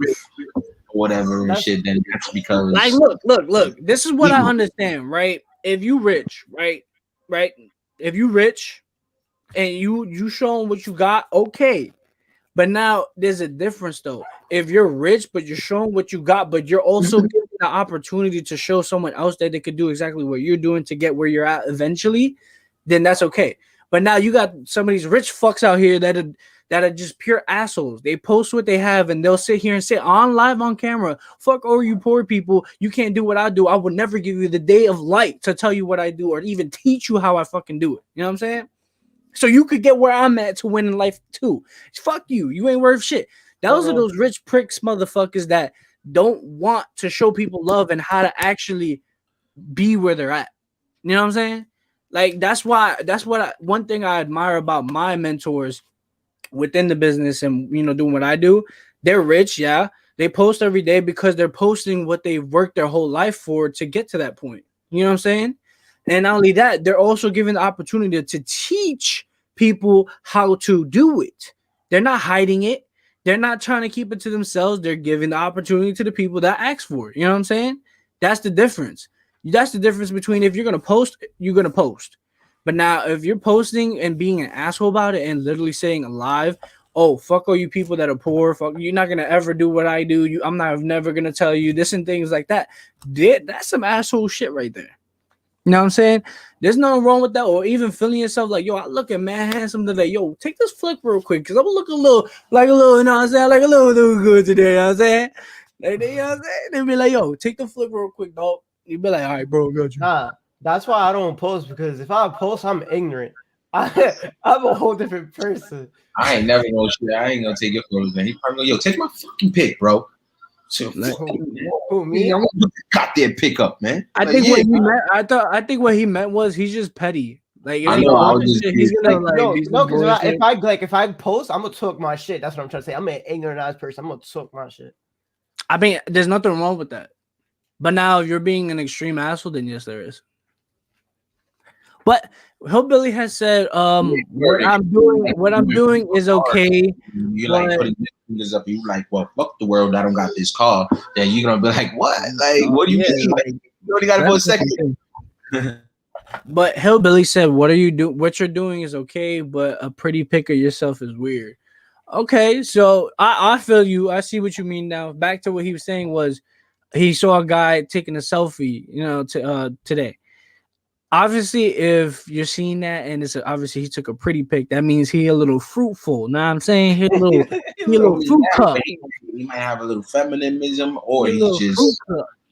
whatever and shit, then that's because like look. This is what I understand, right? If you rich, right? If you rich and you showing what you got, okay. But now there's a difference though. If you're rich, but you're showing what you got, but you're also giving the opportunity to show someone else that they could do exactly what you're doing to get where you're at eventually, then that's okay. But now you got some of these rich fucks out here that are just pure assholes. They post what they have and they'll sit here and say on live on camera, fuck all you poor people. You can't do what I do. I would never give you the day of light to tell you what I do or even teach you how I fucking do it. You know what I'm saying? So you could get where I'm at to win in life too. Fuck you. You ain't worth shit. Those are those rich pricks motherfuckers that don't want to show people love and how to actually be where they're at. You know what I'm saying? Like that's one thing I admire about my mentors within the business and doing what I do. They're rich, yeah. They post every day because they're posting what they've worked their whole life for to get to that point. You know what I'm saying? And not only that, they're also given the opportunity to teach people how to do it. They're not hiding it. They're not trying to keep it to themselves. They're giving the opportunity to the people that ask for it. You know what I'm saying? That's the difference. That's the difference between if you're going to post, you're going to post. But now if you're posting and being an asshole about it and literally saying live, oh, fuck all you people that are poor. Fuck, you're not going to ever do what I do. I'm never going to tell you this and things like that. That's some asshole shit right there. You know what I'm saying? There's nothing wrong with that, or even feeling yourself like, yo, I look at man handsome today. Yo, take this flick real quick, because I'm looking a little, you know what I'm saying? Like a little good today, you know what I'm saying? Like, you know what I'm saying? They'll be like, yo, take the flick real quick, dog. You be like, all right, bro, got you. Nah, that's why I don't post, because if I post, I'm ignorant. I'm a whole different person. I ain't never gonna shit. I ain't gonna take your photos, man. He probably go, yo, take my fucking pic, bro. So Who, me? I want to got their pickup, man. I think what he meant was he's just petty. Like I know, I was just he's gonna because if I post, I'm gonna talk my shit. That's what I'm trying to say. I'm an ignorant ass person. I'm gonna talk my shit. I mean, there's nothing wrong with that. But now if you're being an extreme asshole, then yes, there is. But Hillbilly has said, what I'm doing is okay. You're like putting this up. You like, well, fuck the world. I don't got this car. Then you're gonna be like, what? Like, what do you mean? Like, you only got it for a second. But Hillbilly said, what you're doing is okay, but a pretty pic of yourself is weird. Okay, so I feel you. I see what you mean now. Back to what he was saying was he saw a guy taking a selfie, today. Obviously, if you're seeing that and it's obviously he took a pretty pic, that means he a little fruitful. Know what I'm saying? He a little fruit cup. He might have a little feminism, or he just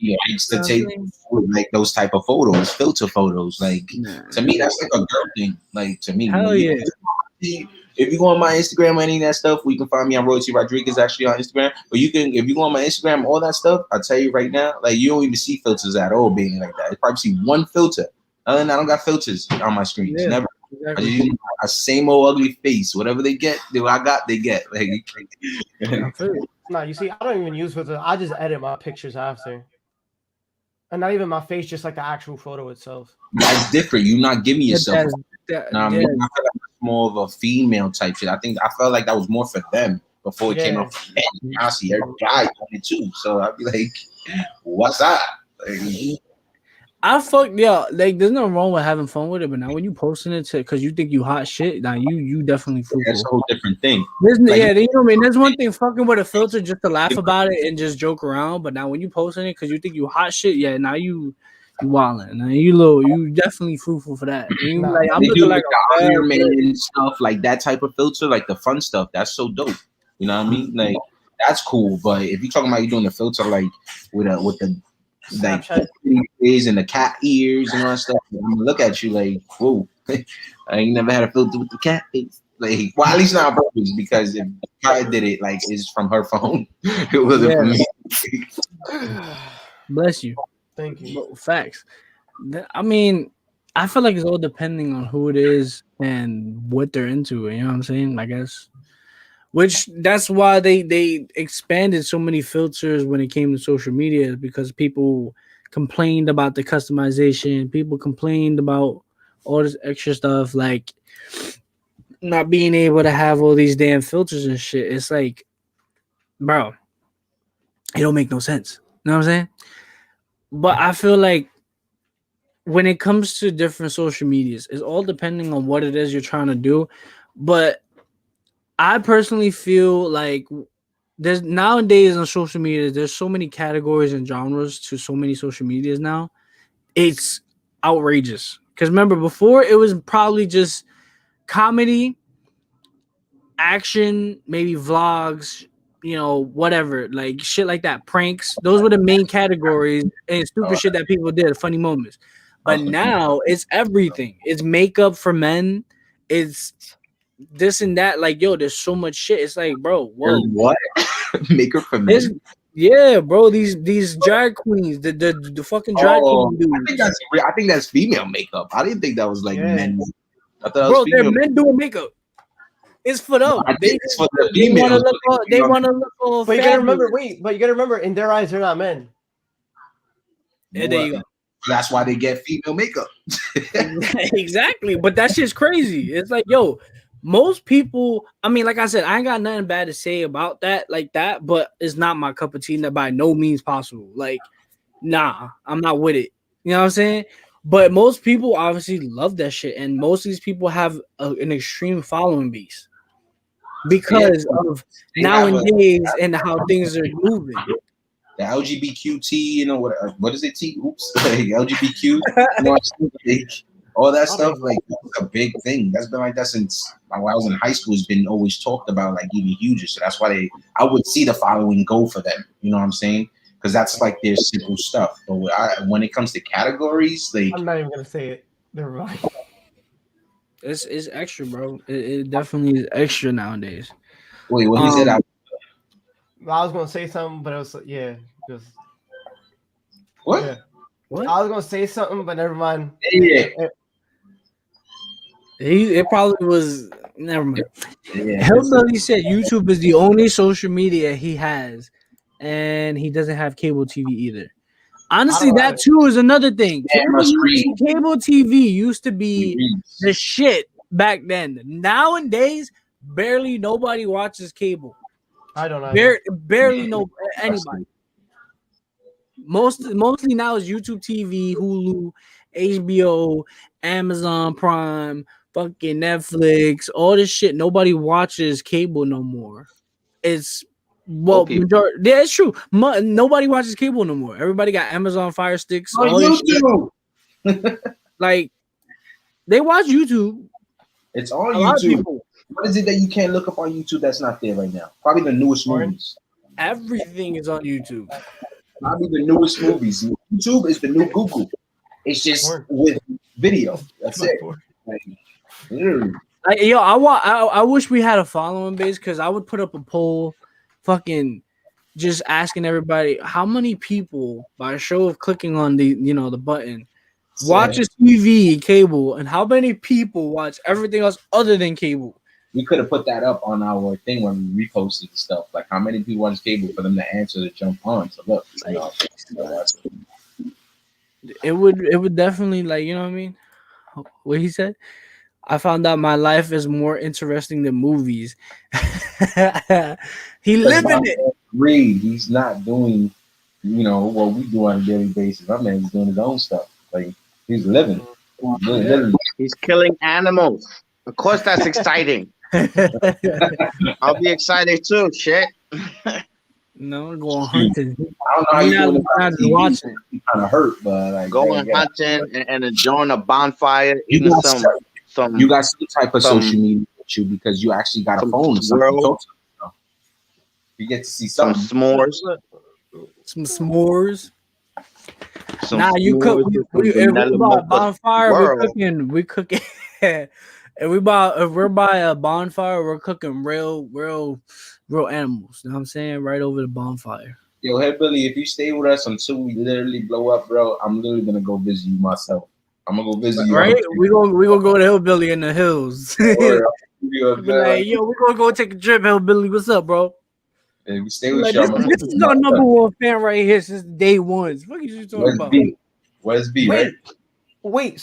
likes to take like those type of photos, filter photos. Like to me, that's like a girl thing. Like to me, hell yeah. If you go on my Instagram or any of that stuff, we can find me on Royalty Rodriguez actually on Instagram. But if you go on my Instagram, all that stuff, I'll tell you right now, like you don't even see filters at all being like that. You probably see one filter. Other than that, I don't got filters on my screens. Yeah, never. Exactly. I just a same old ugly face. Whatever they get, they get. Like, no, you see, I don't even use filters. I just edit my pictures after. And not even my face, just like the actual photo itself. That's different. You not giving yourself. I mean, I feel like it's more of a female type shit. I felt like that was more for them before it came out for men. I see every guy doing it too. So I'd be like, what's that? Like, like there's nothing wrong with having fun with it, but now when you posting it because you think you hot shit, now you definitely fruitful. That's a whole different thing. You know what I mean? There's one thing fucking with a filter just to laugh about it and just joke around, but now when you posting it because you think you hot shit, yeah, now you wilding. Now you definitely fruitful for that. You like I'm looking like the Iron Man stuff, like that type of filter, like the fun stuff. That's so dope. You know what I mean? Like that's cool. But if you're talking about you doing a filter like with the like ears and the cat ears and all that stuff, I'm gonna look at you like, whoa, I ain't never had a filter with the cat face. Like, well, at least not on purpose, because if I did it, like, it's from her phone. It wasn't for me. Bless you. Thank you. Facts. I mean, I feel like it's all depending on who it is and what they're into. You know what I'm saying? I guess. Which that's why they expanded so many filters when it came to social media, because people complained about the customization. People complained about all this extra stuff, like not being able to have all these damn filters and shit. It's like, bro, it don't make no sense. You know what I'm saying? But I feel like when it comes to different social medias, it's all depending on what it is you're trying to do. But I personally feel like there's nowadays on social media, there's so many categories and genres to so many social medias now. It's outrageous. Because remember, before it was probably just comedy, action, maybe vlogs, whatever, like shit like that, pranks. Those were the main categories and stupid shit that people did, funny moments. But now it's everything. It's makeup for men. It's this and that. Like, yo, there's so much shit. It's like, bro, whoa. What? Makeup for men? Yeah, bro. These drag queens, the fucking drag Oh, queen dudes. I think that's female makeup. I didn't think that was like Yeah. men. I thought that was Bro, they're female. men doing makeup. It's for them. I think it's for the They want to females. look. All, they want to look all. But you gotta remember, fabulous. but you gotta remember, in their eyes, they're not men. Yeah, there you go. That's why they get female makeup. Exactly, but that shit's crazy. It's like, yo, most people. I mean, like I said, I ain't got nothing bad to say about that, like that. But it's not my cup of tea. That by no means possible. Like, nah, I'm not with it. You know what I'm saying? But most people obviously love that shit, and most of these people have an extreme following base because of They have nowadays and how things are moving. the LGBTQT, you know what is it? T? Oops, like LGBTQ, you know, like, all that stuff. Like it's a big thing. That's been like that since when I was in high school. It's been always talked about, like even huger. So that's why I would see the following go for them. You know what I'm saying? Because that's like their simple stuff. But when it comes to categories, like I'm not even gonna say it. Never mind. It's extra, bro. It definitely is extra nowadays. wait, what he said? I was gonna say something, but it was just What? yeah. What? I was gonna say something, but never mind. Yeah. It probably was. Never mind. Yeah. Hillbilly said YouTube is the only social media he has, and he doesn't have cable TV either. Honestly, don't that have it. too is another thing. Yeah, must read. Cable TV used to be the shit back then. Nowadays, barely nobody watches cable. I don't know. Barely no anybody. Mostly now is YouTube TV, Hulu, HBO, Amazon Prime, fucking Netflix, all this shit. Nobody watches cable no more. It's majority. Yeah, it's true. Nobody watches cable no more. Everybody got Amazon Fire Sticks. On all this shit. YouTube. Like they watch YouTube. It's on A lot of YouTube. people. What is it that you can't look up on YouTube that's not there right now? Probably the newest movies. Everything is on YouTube. Probably the newest movies. YouTube is the new Google. It's just with video. That's it. Like, literally. I wish we had a following base because I would put up a poll, fucking just asking everybody how many people by a show of clicking on the the button watches TV cable, and how many people watch everything else other than cable. We could have put that up on our thing when we reposted the stuff. Like how many people watch cable for them to answer to jump on. So look, it would definitely, like, you know what I mean? What he said? I found out my life is more interesting than movies. He living it. Reed, he's not doing, what we do on a daily basis. My man's doing his own stuff. Like he's living. He's killing animals. Of course, that's exciting. I'll be excited too. Shit. No, going hunting. I don't know how you doing watching. You kind of hurt, but like going hunting and enjoying a bonfire. You Eating got some. You got some type of social media with you because you actually got a phone. You get to see some s'mores. Some s'mores. You cook. If we buy a bonfire, we cooking. If we're by a bonfire, we're cooking real animals. You know what I'm saying? Right over the bonfire. Yo, hey Billy, if you stay with us until we literally blow up, bro, I'm literally gonna go visit you myself. I'm gonna go visit you. Right? We gonna go to Hillbilly in the hills. Like, yo, we're gonna go take a trip, Hillbilly. What's up, bro? Hey, we stay with y'all. This is our number one fan right here since day one. What are you talking about? Where's B? Right? Wait.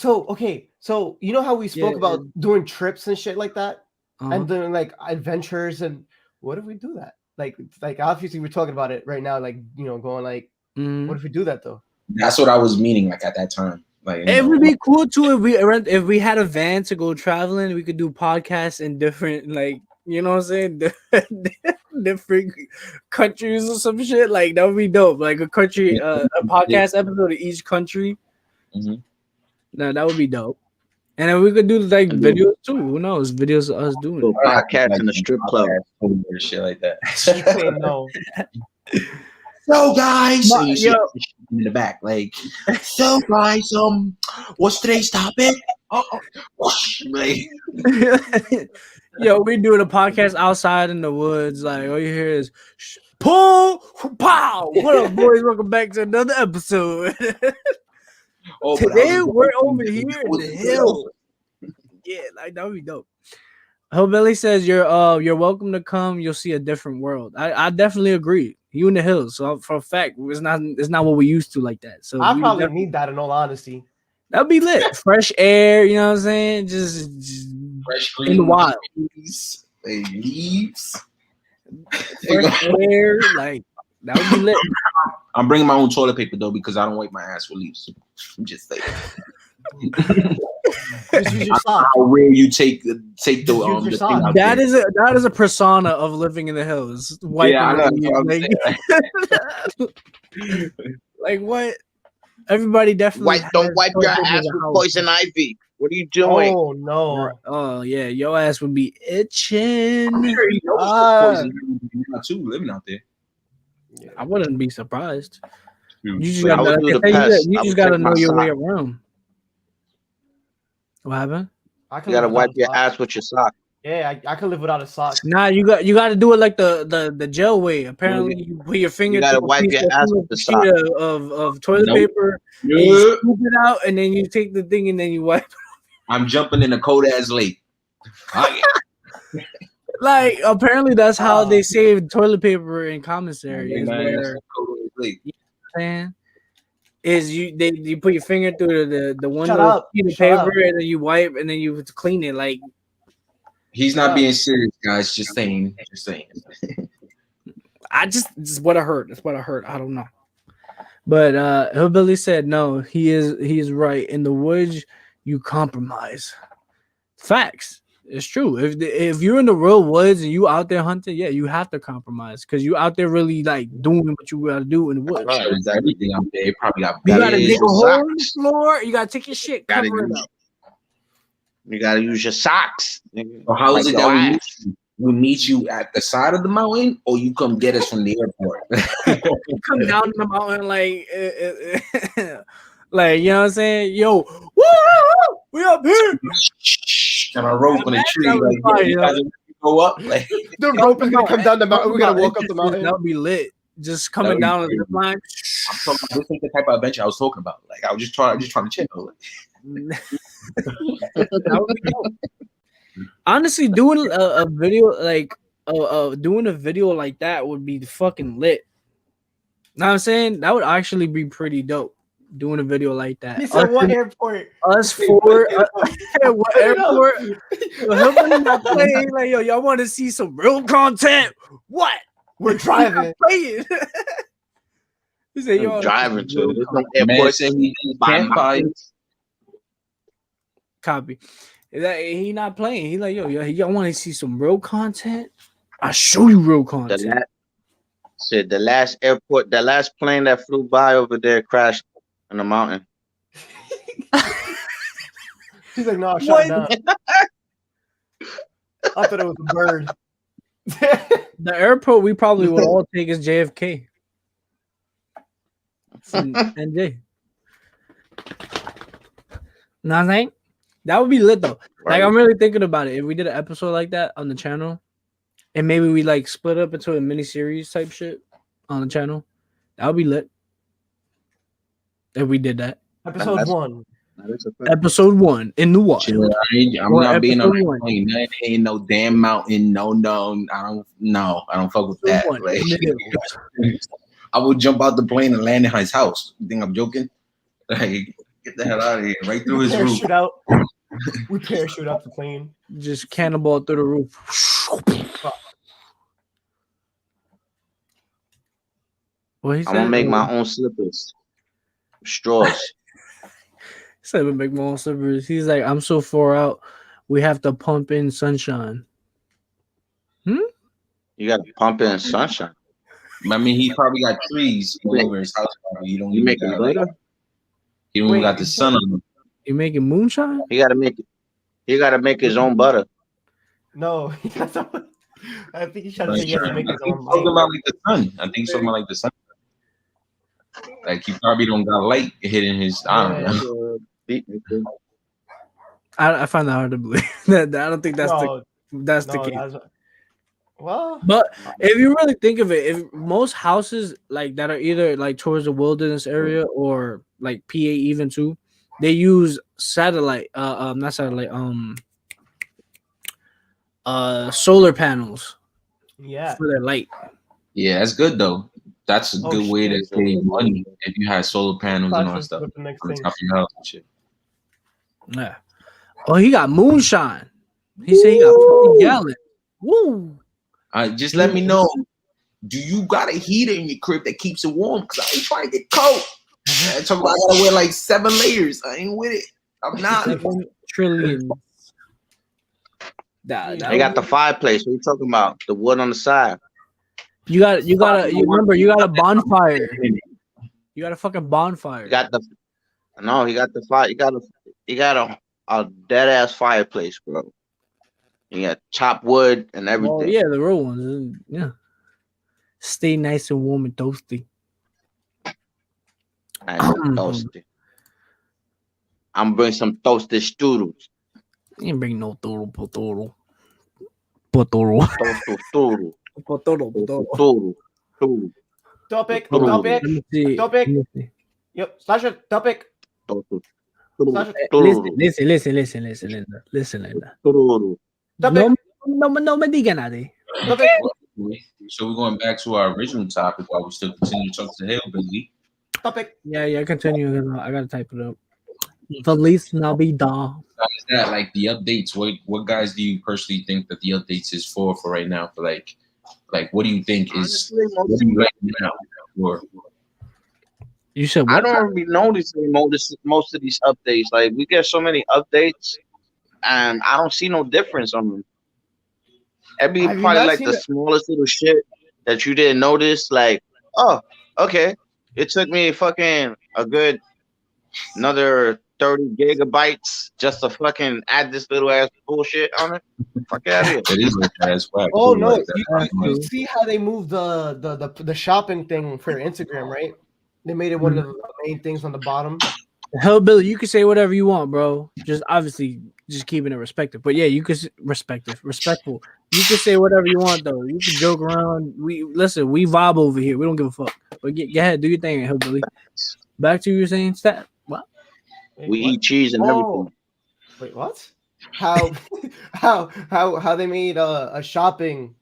So you know how we spoke about doing trips and shit like that, and doing like adventures, and what if we do that? Like obviously we're talking about it right now. Like going like, what if we do that though? That's what I was meaning. Like at that time. Like it would be cool too if we had a van to go traveling. We could do podcasts in different, like, you know what I'm saying, different countries or some shit. Like that would be dope. Like a country, a podcast episode of each country. Mm-hmm. No, that would be dope. And then we could do like videos too. Who knows? Videos of us doing it. Podcast in the strip club or shit like that. No. So guys, yo, in the back, like, so guys, what's today's topic? Like, yo, we doing a podcast outside in the woods. Like all you hear is Pull, pow. What up, boys? Welcome back to another episode. Oh, but I Today was we're going over to- here in the hills. Yeah, like that would be dope. Hillbilly says you're welcome to come. You'll see a different world. I definitely agree. You in the hills, so for a fact, it's not what we used to like that. So I we probably definitely- need that in all honesty. that'd be lit. Fresh air, you know what I'm saying? Just fresh in the wild. leaves. Leaves. Fresh air, like that would be lit. I'm bringing my own toilet paper though because I don't wipe my ass with leaves. I'm just saying. Just use your sock. How rare you take the use your the sock. thing out That there. is a persona of living in the hills. Wiping Yeah, I know. the That's what I'm leaves, like what? Everybody definitely Don't wipe has your toilet paper ass in the with house. poison ivy. What are you doing? Oh no! Oh yeah, your ass would be itching. I'm sure he knows Ah. poison too, living out there. I wouldn't be surprised. You just I would gotta, do the like I said, pest. you I just would gotta take my know your way sock. around. What happened? I You can gotta live wipe without your a sock. ass with your sock. Yeah, I can live without a sock. Nah, you got to do it like the gel way. Apparently, you put your finger. You gotta through a wipe piece your of- ass through with the a sock. sheet of toilet Nope. paper. And you scoop it out, and then you take the thing, and then you wipe. I'm jumping in a cold ass lake. Like apparently, that's how they save toilet paper in commissary. Is where man, is you put your finger through the one Shut little up. sheet of Shut paper, up. and then you wipe, and then you clean it. Like He's not being serious, guys. Just saying. I just what I heard. That's what I heard. I don't know. But Hillbilly said no. He is right. In the woods, you compromise. Facts. It's true. If you're in the real woods and you out there hunting, yeah, you have to compromise because you out there really like doing what you gotta do in the woods. Right, it's everything out there. It probably got You gotta beds dig a with hole in the socks. floor. You gotta take your shit, Gotta cover it use- up. You gotta use your socks. nigga. So how is Like it your that ass. we meet you at the side of the mountain, or you come get us from the airport? You come down the mountain like, like you know what I'm saying? Yo, woo, we up here. And a rope on a tree, That was like fire, you yo. guys go up, like The rope is gonna come down the mountain. We gotta walk up the That mountain. would be lit. Just coming That would down be the zip line. I'm talking about, this ain't the type of adventure I was talking about. Like I was just trying to chill. That would be dope. Honestly, doing a video like doing a video like that would be fucking lit. Know what I'm saying? That would actually be pretty dope. Doing a video like that. He said, "What airport?" Us four. What airport? Hillbilly not playing. Like yo, y'all want to see some real content? What? We're driving. Playing. He said, "Yo, Driving to there's no Man airport. said he by campfire. mountains. copy." He not playing. He like, yo, y'all want to see some real content? I'll show you real The content. last, said the last airport, the last plane that flew by over there crashed in the mountain. He's like, "No, What? shut down." I thought it was a bird. The airport we probably would all take is JFK. From NJ. Nothing. That would be lit though. Like I'm really thinking about it. If we did an episode like that on the channel, and maybe we like split up into a mini series type shit on the channel, that would be lit. If we did that. Episode That's- 1. Episode 1 in the wild. Chill, I'm Or not being on episode one. that plane. That ain't no damn mountain. No, I don't fuck with that. One Like, in the hills. I would jump out the plane and land in his house. You think I'm joking? Like, get the hell out of here! Right through his roof. Parachute out. We parachute out the plane. Just cannonball through the roof. What he I'm said? gonna make my own slippers. Straws. He said, "I'm make my own slippers." He's like, "I'm so far out. We have to pump in sunshine." You gotta pump in sunshine. I mean, he probably got trees all over his house. Probably. You don't You even make it got, like, glitter? he don't even Wait, got the sun on him. You making moonshine? He gotta make it. He gotta make his own butter. No, he got some- I think he's trying to Like, say he has to make I his think own he's talking light. about like the sun. I think he's talking about like the sun. Like he probably don't got light hitting his. I don't know. I find that hard to believe. I don't think that's No, the no, case. that's, Well, But if you really think of it, if most houses like that are either like towards the wilderness area or like PA even too, they use satellite, not satellite, solar panels yeah. for their light. Yeah, that's good though. That's a Oh, good way to shit. save money if you had solar panels and all that Flashlight stuff with the next on the thing. top of your house and shit. Yeah. Oh, he got moonshine. He said he got 50 gallons. Woo. Just let me know. Do you got a heater in your crib that keeps it warm? Cause I ain't trying to get cold. I talking about I gotta wear like 7 layers. I ain't with it. I'm not. 7 trillion. They got the fireplace. What are you talking about? The wood on the side. You remember you got a bonfire. You got a fucking bonfire. He got the fire. You got a dead ass fireplace, bro. You got chopped wood and everything. Oh yeah, the real ones. Yeah. Stay nice and warm and toasty. Nice and toasty. I'm gonna bring some toasted strudels. You ain't bring no toro. Potoro. Toasted strudel. Strudel. Topic. Let Let me see. Topic. Let me see. Yep. Slash it. Topic. Strudel. Listen, Linda. Topic. No me diga nada. Topic. So we're going back to our original topic while we still continue to talk to Hillbilly. Topic. Yeah, continue. I gotta type it up. Feliz Navidad. Is that like the updates? What guys do you personally think that the updates is for right now? For like what do you think is what do you like now? Or You said I what? don't really notice most of these updates. Like we get so many updates, and I don't see no difference on them. It'd be Have you probably not like seen the it? smallest little shit that you didn't notice. Like, oh, okay, it took me fucking a good another 30 gigabytes just to fucking add this little ass bullshit on it. Fuck out of here. it is like that as well. Oh too, no! like that. You see how they moved the shopping thing for Instagram, right? They made it one of the main things on the bottom. Hellbilly, you can say whatever you want, bro. Just obviously just keeping it respectful. But yeah, you can respectful. You can say whatever you want though. You can joke around. We vibe over here. We don't give a fuck. But go ahead, do your thing, Hellbilly. Back to you saying stat. What? Wait, We what? eat cheese and everything. Wait, what? How how they made a shopping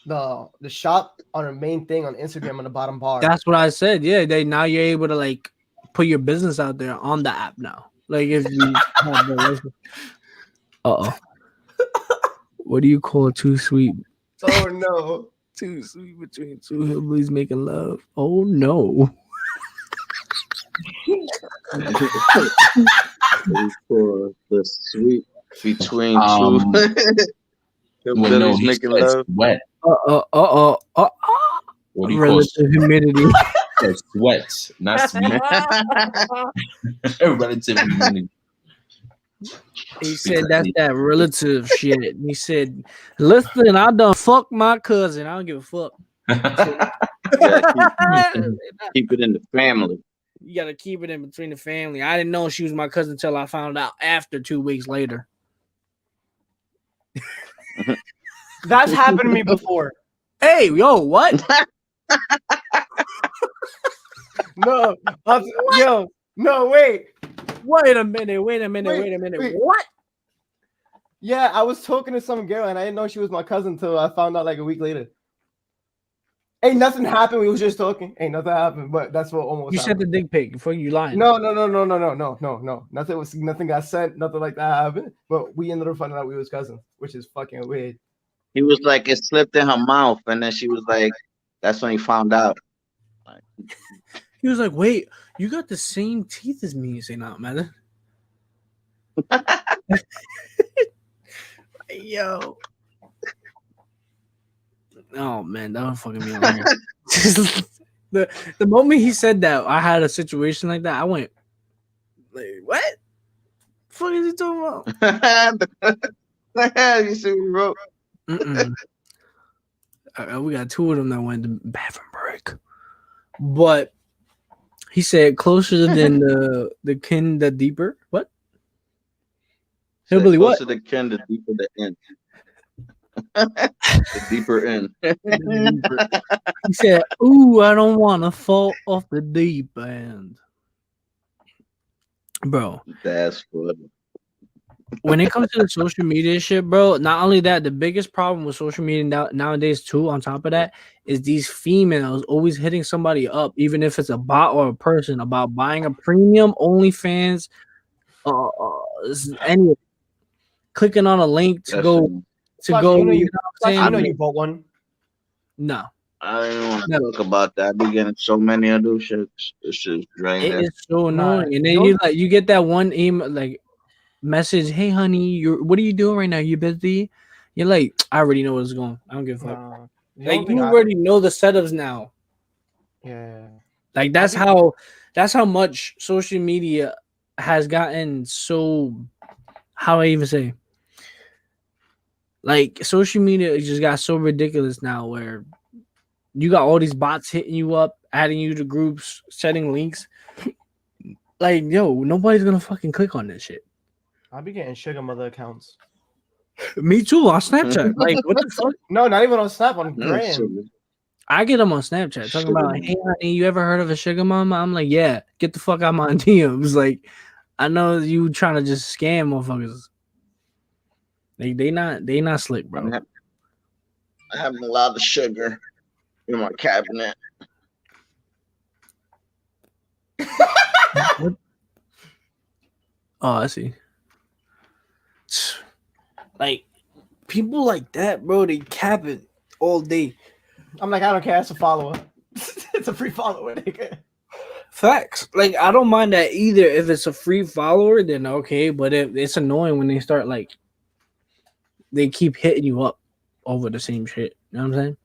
the shop on a main thing on Instagram on the bottom bar. That's what I said. Yeah, now you're able to like put your business out there on the app now. Like if you have the what do you call too sweet? Oh no. Too sweet between two hillbillies making love. Oh no. For the sweet between two well, no, hillbillies he making said love. sweat. What do you call Relative humidity. sweat? Not sweet. Relative humidity. He said that's that relative shit. And he said, listen, I done fuck my cousin. I don't give a fuck. Yeah, keep it in the family. You gotta keep it in between the family. I didn't know she was my cousin until I found out after 2 weeks later. That's happened to me before. Hey, yo, what? No, yo, no, wait. Wait a minute. What? Yeah, I was talking to some girl and I didn't know she was my cousin until I found out like a week later. Ain't nothing happened. We was just talking. Ain't nothing happened, but that's what almost You happened. sent the dick pic before you lying. No. Nothing got sent. Nothing like that happened. But we ended up finding out we was cousins, which is fucking weird. He was like, it slipped in her mouth, and then she was like, that's when he found out. He was like, wait, you got the same teeth as me. You say, no, man. Yo. Oh man, that was fucking me on. the moment he said that I had a situation like that, I went like, what? The fuck is he talking about? You see what he wrote? We got 2 of them that went to bathroom break. But he said closer than the kin, the deeper. What? Hillbilly, what? Closer the kin, the deeper the end. The deeper end. He said, "Ooh, I don't want to fall off the deep end." Bro, That's funny. when it comes to the social media shit, bro, not only that, the biggest problem with social media nowadays too, on top of that, is these females always hitting somebody up, even if it's a bot or a person, about buying a premium OnlyFans, any clicking on a link to That's go funny. Slushy, you know you know you, what I'm Slushy, saying? you know you bought one. No. I don't even want to No. talk about that. I be getting so many of those shits. It's just It draining. is so Nah, annoying. And then don't- you get that one email like message, "Hey honey, what are you doing right now? You busy?" You're like, "I already know what's going. I don't give a fuck." Nah, the Like only thing you I already know the setups now. yeah. Like I think that's how much social media has gotten so, how I even say, like social media just got so ridiculous now where you got all these bots hitting you up, adding you to groups, setting links. Like, yo, nobody's gonna fucking click on this shit. I'll be getting sugar mother accounts. Me too on Snapchat. Like, what the fuck? No, not even on Snap, on Mm, Gram. sugar- I get them on Snapchat talking sugar about, "Hey honey, you ever heard of a sugar mama?" I'm like, "Yeah, get the fuck out my DMs." Like, I know you trying to just scam motherfuckers. Like, they not slick, bro. I have a lot of sugar in my cabinet. Oh, I see. Like, people like that, bro, they cap it all day. I'm like, I don't care. It's a follower. It's a free follower, nigga. Facts. Like, I don't mind that either. If it's a free follower, then okay. But if it's annoying when they start like they keep hitting you up over the same shit. You know what I'm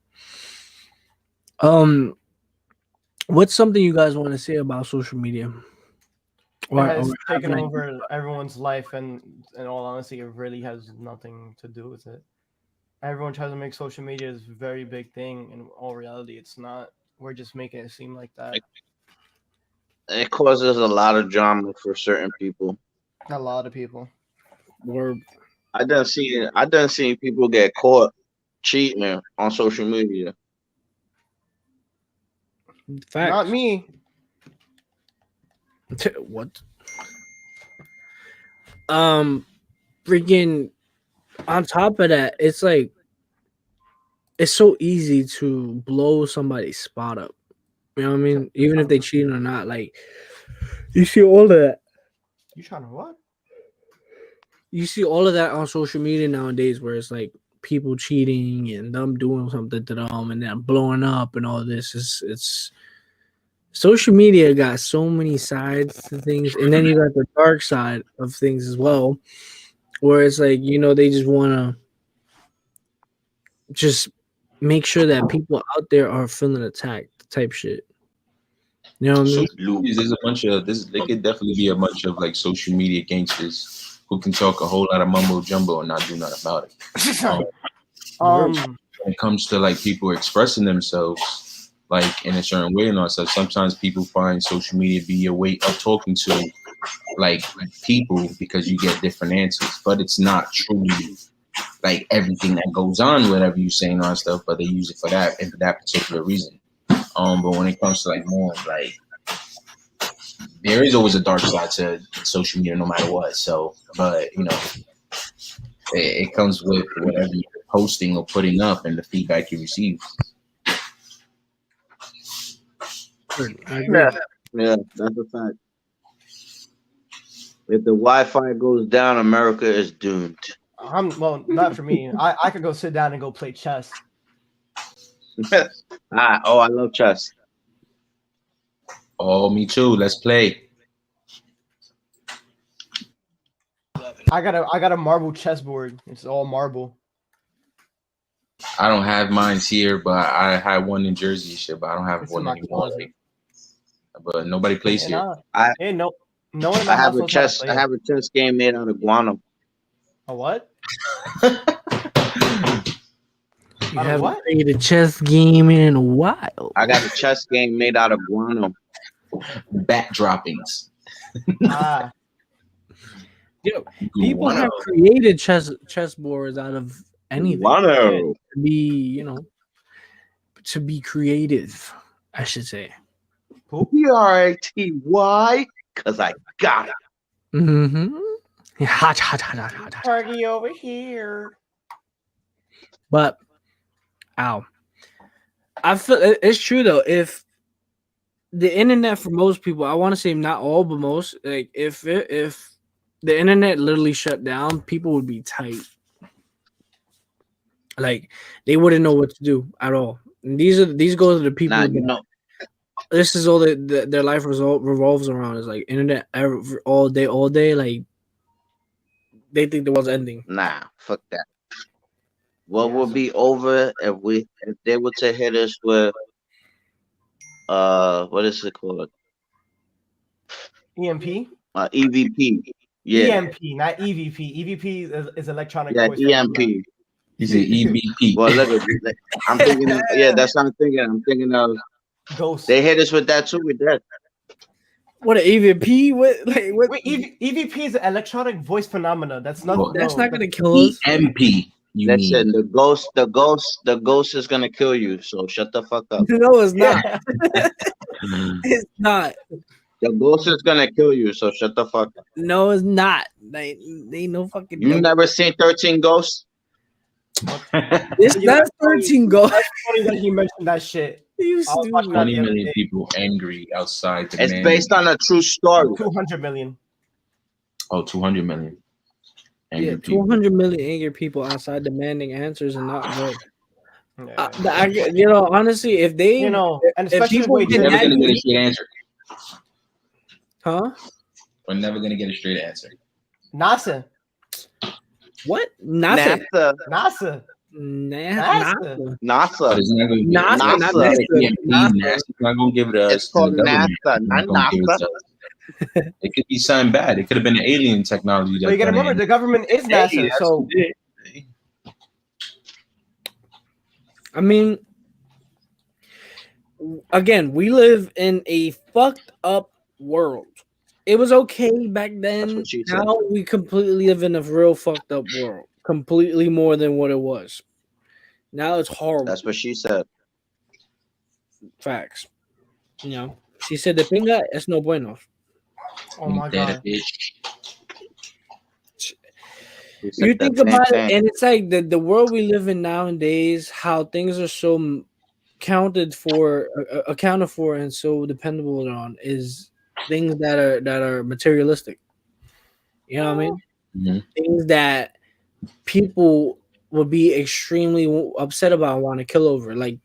saying? What's something you guys want to say about social media? It has have taken an over everyone's life, and in all honesty, it really has nothing to do with it. Everyone tries to make social media is a very big thing. In all reality, it's not. We're just making it seem like that. It causes a lot of drama for certain people. A lot of people. or I done seen people get caught cheating on social media. facts. Not me. What? Freaking on top of that, it's like it's so easy to blow somebody's spot up. You know what I mean? Even if they cheating or not, like you see all of that. You trying to what? You see all of that on social media nowadays, where it's like people cheating and them doing something to them and then blowing up and all this. It's social media got so many sides to things, and then you got the dark side of things as well, where it's like they just want to just make sure that people out there are feeling attacked type shit. You know what I mean? Social media, there's a bunch of this. There could definitely be a bunch of like social media gangsters who can talk a whole lot of mumbo jumbo and not do nothing about it. When it comes to like people expressing themselves like in a certain way and all stuff, sometimes people find social media be a way of talking to like people because you get different answers, but it's not truly like everything that goes on, whatever you saying on stuff, but they use it for that and for that particular reason. But when it comes to like more like there is always a dark side to social media no matter what. So, but it comes with whatever you're posting or putting up and the feedback you receive. I agree. Yeah, that's a fact. If the Wi-Fi goes down, America is doomed. Well, not for me. I could go sit down and go play chess. I love chess. Oh, me too. Let's play. I got a marble chessboard. It's all marble. I don't have mine here, but I had one in Jersey, shit. But I don't have It's in one my anymore. closet. But nobody plays And here. no one in my I house have a knows how to chess. play I it. have a chess game made out of guano. A what? You Out of haven't what? played a chess game in a while. I got a chess game made out of guano. Bat droppings. Ah, Yo, people have Wow. created chessboards out of anything. Water. To be, to be creative, I should say. PRATY, because I got it. Mm-hmm. Hot, hot, hot, hot, hot, hot. Party over here. But, ow. I feel it's true though. If the internet for most people, I want to say not all, but most, like if the internet literally shut down, people would be tight. Like they wouldn't know what to do at all. And these go to the people. Now, that, this is all that their life revolves around. Is like internet all day. Like they think the world's ending. nah, fuck that. What would be over if they were to hit us with what is it called? EMP? EVP. Yeah. EMP, not EVP. EVP is electronic Yeah, voice EMP. phenomenon. He's an EVP. Well, look at it. I'm thinking, yeah, that's what I'm thinking. I'm thinking of Ghost. they hit us with that too. With that, What an EVP? What like what? Wait, EVP is an electronic voice phenomena. That's not. Well, That's no, not gonna kill us. EMP. You listen, mean? the ghost is gonna kill you. So shut the fuck up. No, it's not. Yeah. It's not. The ghost is gonna kill you. So shut the fuck up. No, it's not. They no fucking. You never seen 13 Ghosts? It's not 13 goals. That's funny that he mentioned that shit. You I was watching that 20 the other million day. people angry outside. It's based on a true story. 200 million. 200 million. Angry Yeah, people. 200 million angry people outside demanding answers and not good. Yeah. Honestly, if they, You know, and if especially people with We're get never gonna get a angry, straight answer. huh? We're never gonna get a straight answer. NASA. What? NASA. NASA. NASA. NASA. But it's not gonna be NASA, it's not not NASA. EMP. NASA's not gonna give it to us. It's called The government NASA, is not gonna give it NASA. to us. It could be something bad. It could have been an alien technology. But you gotta remember, the government is NASA. So I mean, again, we live in a fucked up world. It was okay back then. what she said. Now we completely live in a real fucked up world. Completely more than what it was. Now it's horrible. That's what she said. Facts. She said the pinga es no bueno. oh my god. She said You the think same about thing. it, and it's like the world we live in nowadays, how things are so accounted for, and so dependable on is things that are materialistic. You know what I mean? Mhm. Things that people would be extremely upset about and want to kill over. Like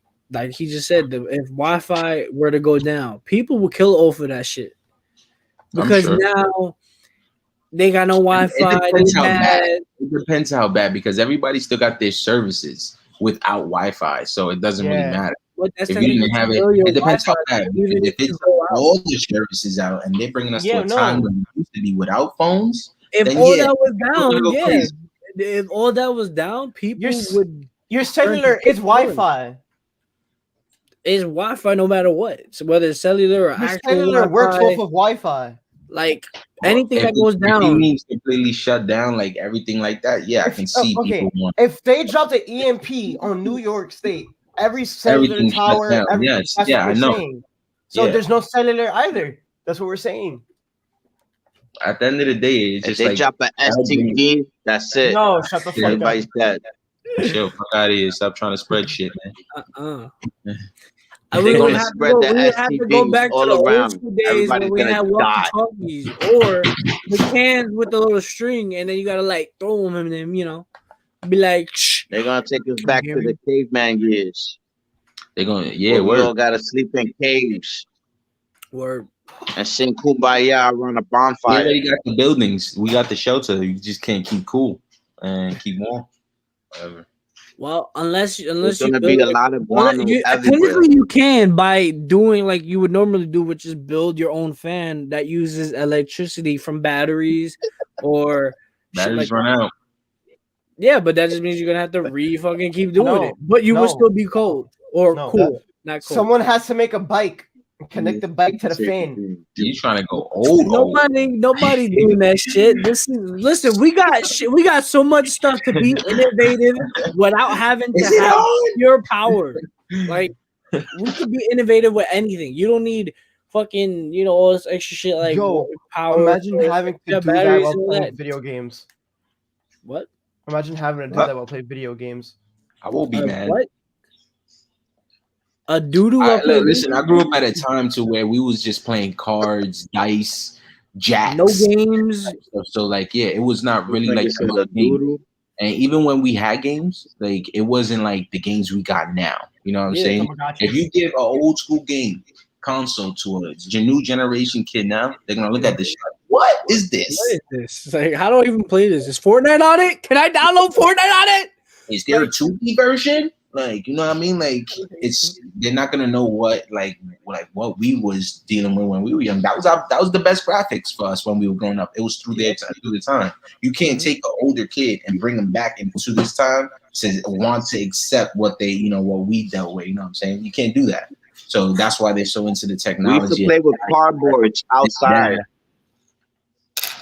he just said, if Wi-Fi were to go down, people would kill over that shit because sure. now they got no Wi-Fi. It depends how bad. It depends how bad because everybody still got their services without Wi-Fi, so it doesn't really matter. But that's If you didn't have it, it depends how bad. Even If it's all the services out and they're bringing us to a time when we used to be without phones, if then all yeah, that was people are gonna down, go crazy. if all that was down, people would. Your cellular is Wi-Fi. It's Wi-Fi no matter what. So whether it's cellular or Your actual cellular works Wi-Fi, off of Wi-Fi. like anything that goes If down. it means completely shut down, like everything like that, yeah, I can see people want If they dropped an EMP on New York State, every cellular everything shut tower, down. everything, Yes, that's yeah, what I we're know. saying. So Yeah. there's no cellular either. That's what we're saying. At the end of the day, it's If just they like drop an STD, that's it. No, shut the fuck up. Everybody's dead. chill, fuck out of here. Stop trying to spread shit, man. They're We would gonna have spread the we would have to go STDs back to all the old around. school days Everybody's when we gonna had die. walkie-talkies or the cans with the little string, and then you gotta like throw them and then be like, shh. They're gonna take us back to the caveman years. They're going, We all gotta sleep in caves Word. and sing Kumbaya around a We bonfire. already got the buildings. We got the shelter. You just can't keep cool and keep warm. Whatever. Well, unless There's you gonna build be a lot of guano everywhere. technically you can by doing like you would normally do, which is build your own fan that uses electricity from batteries or shit Batteries like run that. out. Yeah, but that just means you're gonna have to fucking keep doing it. But you will still be cold or cool, not cold. Someone has to make a bike Connect the bike to the fan. You trying to go old? Nobody doing that shit. Listen. We got shit. We got so much stuff to be innovative without having to have pure power. Like we could be innovative with anything. You don't need fucking all this extra shit like power. Imagine having to do that while playing video games. What? Imagine having to do that while playing video games. I won't be mad. What? A doodoo. Listen, I grew up at a time to where we was just playing cards, dice, jacks, no games. So like, yeah, it was not really like a game. And even when we had games, like it wasn't like the games we got now. You know what I'm saying? If you give an old school game console to a new generation kid now, they're gonna look at this shit like, what is this? What is this? Like, how do I even play this? Is Fortnite on it? Can I download Fortnite on it? Is there a 2D version? Like, you know what I mean? Like, they're not gonna know what what we was dealing with when we were young. That was the best graphics for us when we were growing up. It was through the time. You can't take an older kid and bring them back into this time to want to accept what they, what we dealt with. You know what I'm saying? You can't do that. So that's why they're so into the technology. We used to play with cardboards outside.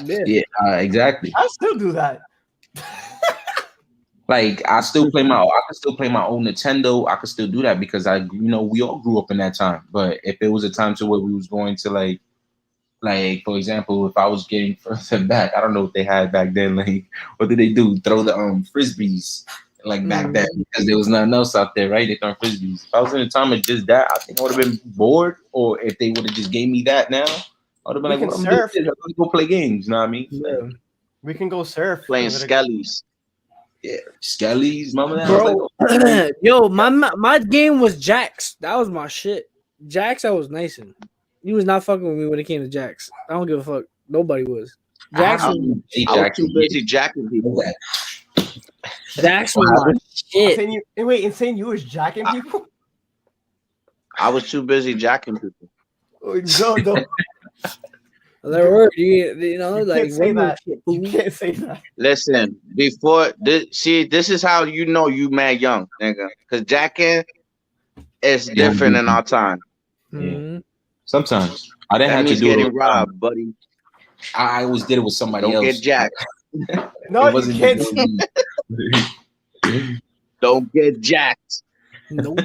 Yeah, exactly. I still do that. Like I can still play my own Nintendo. I could still do that because we all grew up in that time. But if it was a time to where we was going to like for example, if I was getting further back, I don't know what they had back then. Like, what did they do? Throw the frisbees like back then because there was nothing else out there, right? They throw frisbees. If I was in a time of just that, I think I would have been bored. Or if they would have just gave me that now, I would have been like, "What I'm doing? I'm gonna go play games." You know what I mean? Yeah. We can go surf. Playing Skellies. Yeah, Skellies, mama. Bro, like, yo, my game was Jax. That was my shit. Jax, I was nice in. He was not fucking with me when it came to Jax. I don't give a fuck. Nobody was. Jax was too busy jacking people. Jax was my shit. Insane, you was jacking people? I was too busy jacking people. No. You can't say that. You can't say that. Listen, before this is how you know you mad young, nigga. Because jacking is different in our time. Mm-hmm. Sometimes I didn't have to do getting it. robbed, buddy. I always did it with somebody else. Don't get jacked. No, you can't. Don't get jacked. Nope.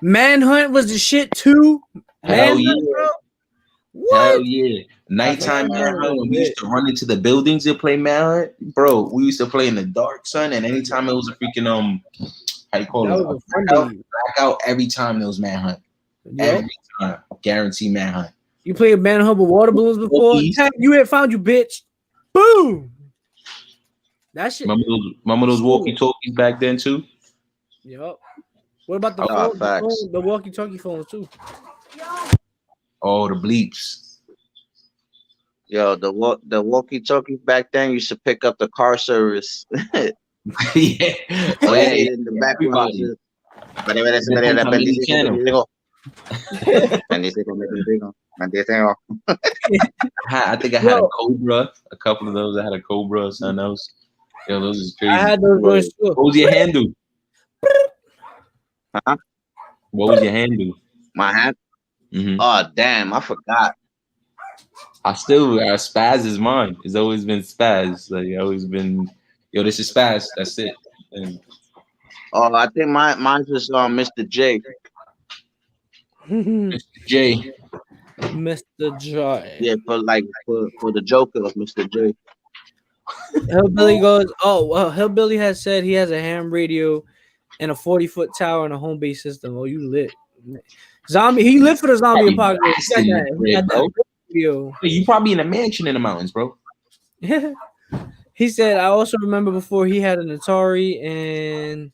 Manhunt was the shit too. Hell yeah. Bro? What? Hell yeah. Nighttime Manhunt, when we used to run into the buildings and play Manhunt, bro, we used to play in the dark, son, and anytime it was a freaking how you call it? Blackout every time there was Manhunt. Yep. Every time. Guarantee Manhunt. You played Manhunt with water balloons before? You had found you, bitch. Boom. That shit. Remember those walkie-talkies back then too? Yep. What about the walkie-talkie phones too? Oh, the bleeps. Yo, the walkie-talkie back then used to pick up the car service. Yeah. In the background. I think I had a Cobra. A couple of those. I had a Cobra or something else. Yo, those is crazy. I had those ones too. What was your handle? Huh? What was your handle? My hand? Mm-hmm. Oh, damn. I forgot. Spaz is mine. It's always been Spaz. Like, always been, yo, this is Spaz. That's it. And, I think mine's just Mr. J. Mr. J. Mr. J. Yeah, for the Joker of Mr. J. Hillbilly goes, Hillbilly has said he has a ham radio and a 40-foot tower and a home base system. Oh, you lit. Zombie, he lit for the zombie apocalypse. You probably in a mansion in the mountains, bro. He said, I also remember before he had an Atari and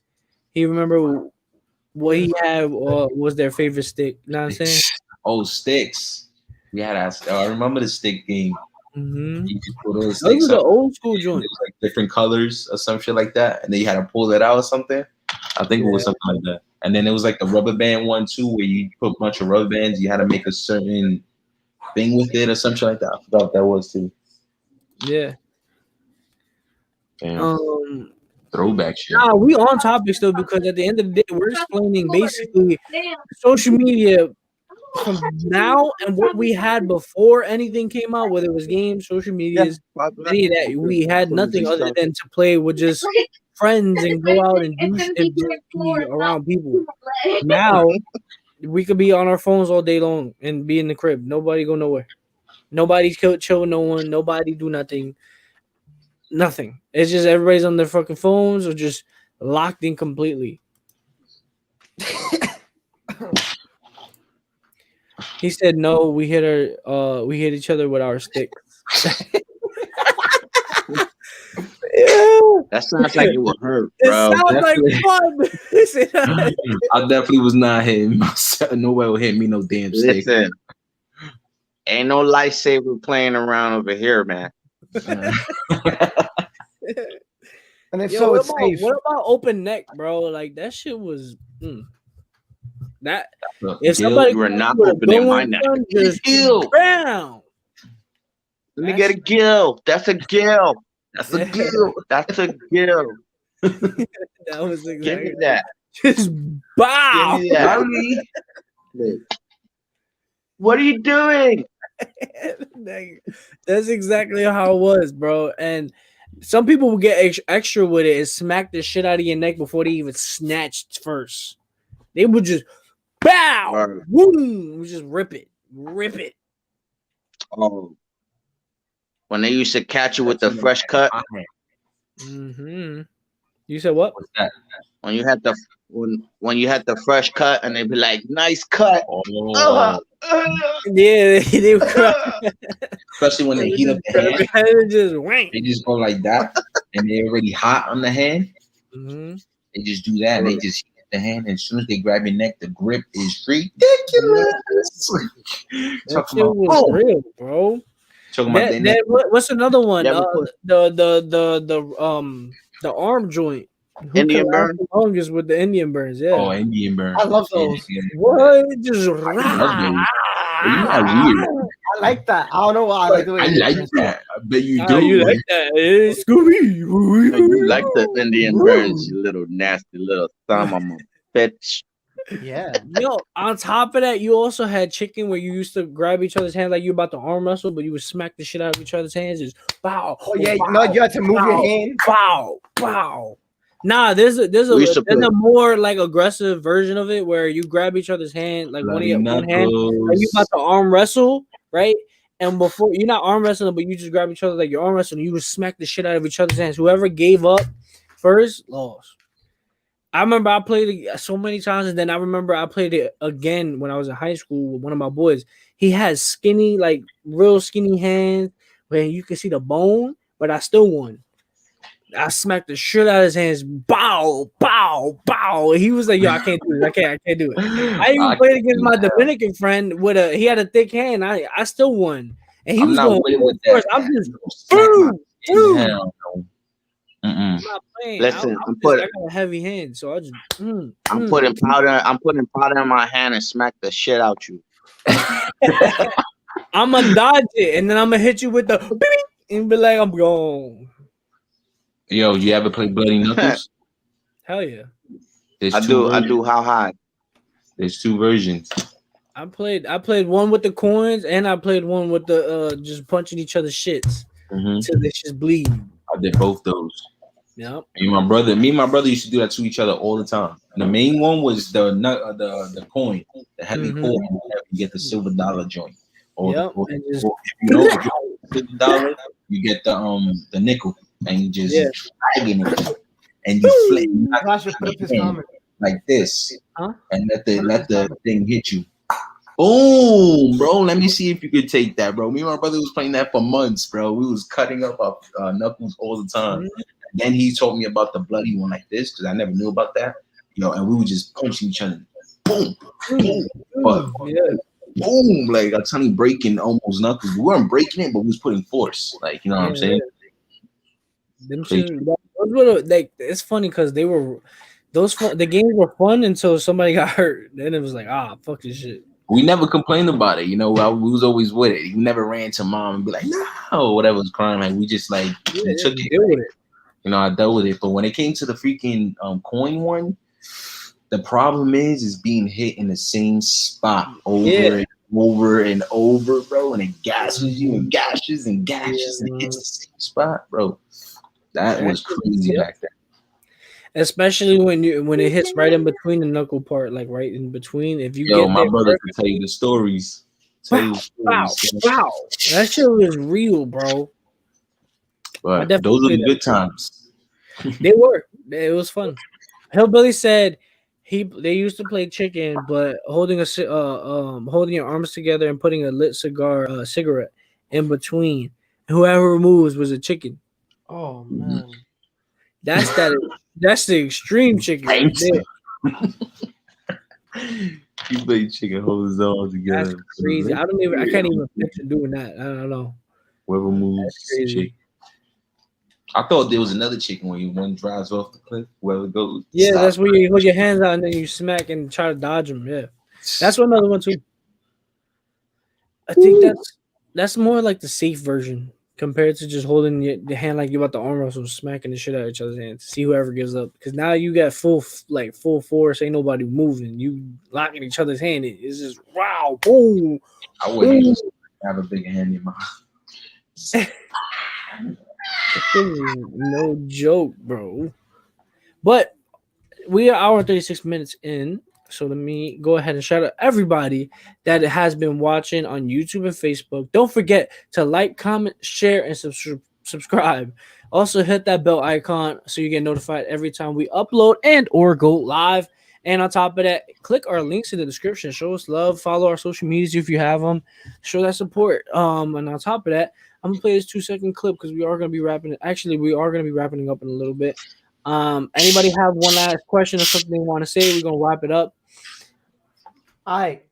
he remembered what he had was their favorite stick. You know what I'm saying? Oh, sticks. Yeah, I remember the stick game. Mm-hmm. You could put those sticks the old school joint. Like different colors or some shit like that. And then you had to pull it out or something. I think it was something like that. And then it was like the rubber band one too, where you put a bunch of rubber bands. You had to make a certain thing with it or something like that. I forgot what that was too. Yeah. Damn. Throwback shit. Nah, we on topic still because at the end of the day, we're explaining basically social media from now and what we had before anything came out, whether it was games, social medias, any of that, we had nothing other than to play with just friends and go out and do shit and just be around people. Now we could be on our phones all day long and be in the crib. Nobody go nowhere. Nobody's chill with no one. Nobody do nothing. Nothing. It's just everybody's on their fucking phones or just locked in completely. He said no. We hit each other with our sticks. That sounds like it would hurt, It bro. sounds like fun. I definitely was not hitting myself. Nobody would hit me no damn stick. Listen, ain't no lightsaber playing around over here, man. And if Yo, so, what it's about, safe. what about open neck, bro? Like that shit was that. Look, If Gil, somebody you were not with a opening gun, my neck. son, just Gil. bam. Let me get a gill. That's a gill. That's a gill. That's a gill. That was Give exactly me that. just bow. Give me that. What are you doing? That's exactly how it was, bro. And some people would get extra with it and smack the shit out of your neck before they even snatched first. They would just bow, Right. boom, just rip it. Oh, when they used to catch you with the fresh cut, Mm-hmm. You said what? What's that? when you had the when you had the fresh cut, and they'd be like, "Nice cut." Oh, Yeah, they would cry. especially when they heat up the hand, Just wank. they just go like that, and they're already hot on the hand. Mm-hmm. They just do that. They just heat the hand, and as soon as they grab your neck, the grip is ridiculous. That Talking shit about was real, bro. talking about their neck. What's another one? Yeah, but The arm joint. Who Indian can last burn? the longest with the Indian burns? Yeah. Oh, Indian burn. I love those. What? Just I love those. You're not weird. I like that. I don't know why. I like the way I it like is. that. I bet you Ah, do. you like that? Eh, Scooby. You like the Indian burns, you little nasty little thumb. I'm a bitch. Yeah. Yo, on top of that, you also had chicken where you used to grab each other's hands like you about to arm wrestle, but you would smack the shit out of each other's hands. Just bow. Oh yeah. bow, No, you had to move bow, your hand. Bow, bow. Nah, there's We used to a put- more like aggressive version of it where you grab each other's hand, like one hand, like you about to arm wrestle, right? And before you're not arm wrestling, but you just grab each other like you're arm wrestling, you would smack the shit out of each other's hands. Whoever gave up first lost. I remember I played it so many times, and then I remember I played it again when I was in high school with one of my boys. He had skinny, like real skinny hands where you could see the bone, but I still won. I smacked the shit out of his hands. Bow, bow, bow. And he was like, "Yo, I can't do it. I can't do it." I even played against my Dominican friend with he had a thick hand. I still won, and he I'm was not going with it first. with I'm just Smack my boom, boom. Hell no. I'm not playing. Listen, I got a heavy hand, so I just. I'm putting powder. I'm putting powder in my hand and smack the shit out you. I'm gonna dodge it, and then I'm gonna hit you with the beep, and be like, "I'm gone." Yo, you ever play Bloody Knuckles? Hell yeah! There's I two do. versions. I do. How high? There's two versions. I played one with the coins, and I played one with the just punching each other's shits till they just bleed. I did both those. Yep. Me and my brother used to do that to each other all the time. The main one was the coin, the heavy coin. You get the silver dollar joint. Or, Yep. or, And just, or if you know if you get the $silver, you get the nickel, and you just dragging it, and you flip Flash just put up his comment. like this, Huh? and let the thing hit you. Boom, bro. Let me see if you could take that, bro. Me and my brother was playing that for months, bro. We was cutting up our knuckles all the time. Then he told me about the bloody one like this because I never knew about that. And we would just punch each other. Boom, boom, boom. Like I'm telling you, breaking almost knuckles. We weren't breaking it, but we was putting force. Like, you know what I'm saying? Them shit, those were like, it's funny because they were the games were fun until somebody got hurt. Then it was like, fuck this shit. We never complained about it. We was always with it. We never ran to mom and be like, no, whatever was crying. Like we just like we took it. Deal with it. I dealt with it. But when it came to the freaking coin one, The problem is being hit in the same spot over Yeah. and over and over, bro, and it gashes you and gashes and gashes and hits the same spot, bro. That was crazy back then. Especially when it hits right in between the knuckle part, like right in between. If you Yo, get my there brother can tell perfectly, you the stories. Tell you the wow, stories. wow, that shit was real, bro. I But definitely those are played the that. good times. They were. It was fun. Hillbilly said they used to play chicken, but holding your arms together and putting a lit cigarette in between. Whoever moves was a chicken. Oh Mhm. man. That's that. That's the extreme chicken right Gangsta. there. He played chicken, hold his arms That's together. crazy. I can't even picture doing that. I don't know. Whoever moves, That's is chicken. crazy. I thought there was another chicken when one drives off the cliff. Whoever goes, Yeah, stop. that's where you hold your hands out and then you smack and try to dodge them. Yeah, that's another one too. I think that's more like the safe version compared to just holding the hand like you about to arm wrestle, smacking the shit out of each other's hands. See whoever gives up. Because now you got full force. Ain't nobody moving. You locking each other's hand. It's just wow, boom, I wouldn't boom. even have a bigger hand in my. No joke, bro. But we are hour and 36 minutes in. So let me go ahead and shout out everybody that has been watching on YouTube and Facebook. Don't forget to like, comment, share, and subscribe. Also hit that bell icon so you get notified every time we upload and or go live. And on top of that, click our links in the description. Show us love. Follow our social medias if you have them. Show that support. And on top of that, I'm gonna play this 2-second clip because we are gonna be wrapping it. Actually, we are gonna be wrapping it up in a little bit. Anybody have one last question or something they want to say? We're gonna wrap it up. All right.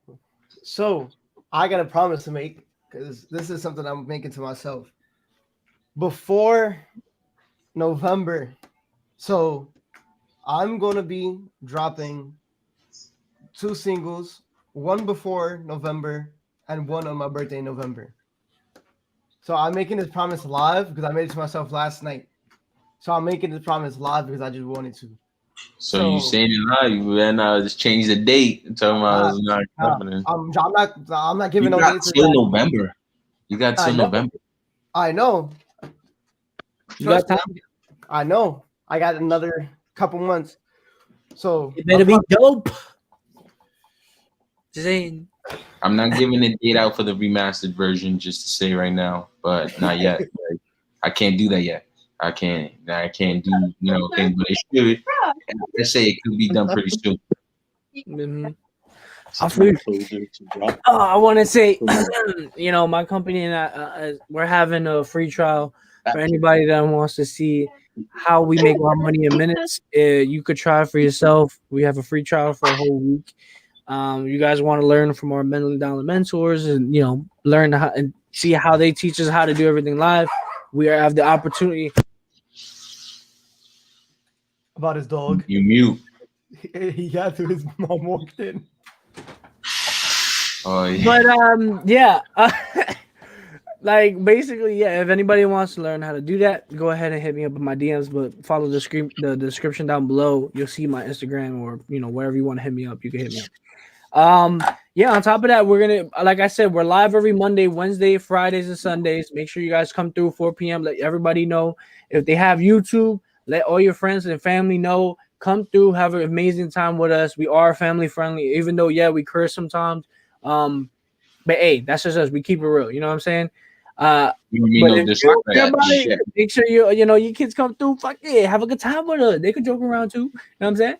So I got a promise to make because this is something I'm making to myself. Before November. So I'm gonna be dropping 2 singles, one before November and one on my birthday in November. So I'm making this promise live because I made it to myself last night. So I'm making this promise live because I just wanted to. So you saying it live? You better not just change the date and tell I'm me it's not happening. I'm not You giving no got dates. till November. You got I till know. November. I know. You got Trust me. time? I know. I got another couple months. So It better be dope. Just saying. I'm not giving a date out for the remastered version just to say right now, but not yet. Like, I can't do that yet. I can't do, things, but it should. And I say it could be done pretty soon. Mhm. I want to say, my company and we're having a free trial for anybody that wants to see how we make our money in minutes. You could try it for yourself. We have a free trial for a whole week. You guys want to learn from our mentally down mentors and learn how and see how they teach us how to do everything live. We have the opportunity. about his dog. You mute. He got to his mom walked in. Oh yeah. But yeah. Like basically, yeah. If anybody wants to learn how to do that, go ahead and hit me up in my DMs. But follow the description down below. You'll see my Instagram or wherever you want to hit me up. You can hit me up. Yeah. On top of that, we're gonna, like I said, we're live every Monday, Wednesday, Fridays, and Sundays. Make sure you guys come through 4 p.m. Let everybody know if they have YouTube. Let all your friends and family know. Come through, have an amazing time with us. We are family friendly, even though we curse sometimes. But hey, that's just us. We keep it real. You know what I'm saying? But if you everybody, make sure your kids come through. Fuck yeah, have a good time with us. They can joke around too. You know what I'm saying?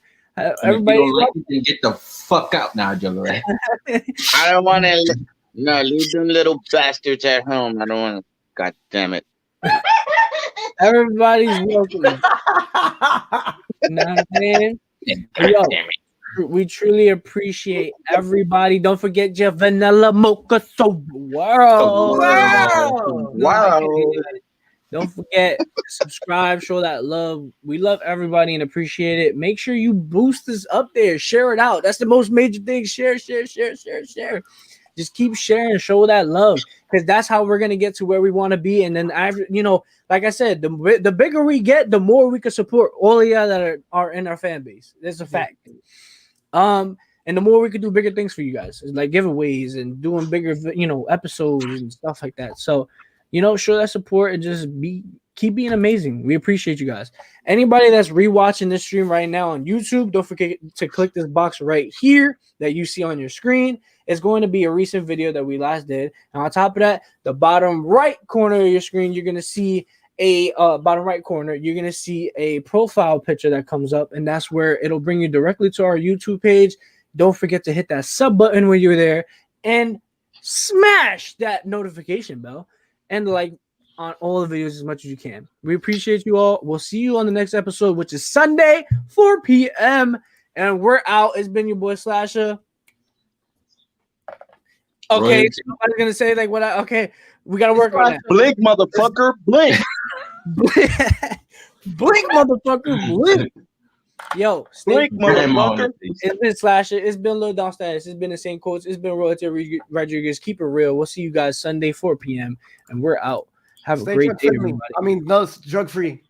Everybody, if you don't like it, then get the fuck out now, Joker. Right? I don't want to. No, leave them little bastards at home. I don't want to. God damn it. Everybody's welcome. You know what I'm saying? Yo, we truly appreciate everybody. Don't forget your vanilla mocha soda world. Wow. Don't forget, subscribe, show that love. We love everybody and appreciate it. Make sure you boost this up there. Share it out. That's the most major thing. Share. Just keep sharing, show that love, because that's how we're gonna get to where we want to be. And then like I said, the bigger we get, the more we can support all of y'all that are in our fan base. That's a fact. And the more we could do bigger things for you guys, like giveaways and doing bigger, episodes and stuff like that. So, show that support and just keep being amazing. We appreciate you guys. Anybody that's rewatching this stream right now on YouTube, don't forget to click this box right here that you see on your screen. It's going to be a recent video that we last did. And on top of that, the bottom right corner of your screen, you're going to see a bottom right corner, you're going to see a profile picture that comes up, and that's where it'll bring you directly to our YouTube page. Don't forget to hit that sub button when you're there and smash that notification bell and like on all the videos as much as you can. We appreciate you all. We'll see you on the next episode, which is Sunday, 4 p.m. And we're out. It's been your boy Slasher. Okay, Royalty. somebody's gonna say like what? Okay, we gotta work on that. Blink, motherfucker, blink. Blink, motherfucker, blink. Yo, Blink, motherfucker. it's been Slasher. It's been Lil Don Status. It's been the same quotes. It's been Royalty Rodriguez. Keep it real. We'll see you guys Sunday, 4 p.m. And we're out. Have a Stay great drug day, friendly. everybody. I mean, no, it's drug free.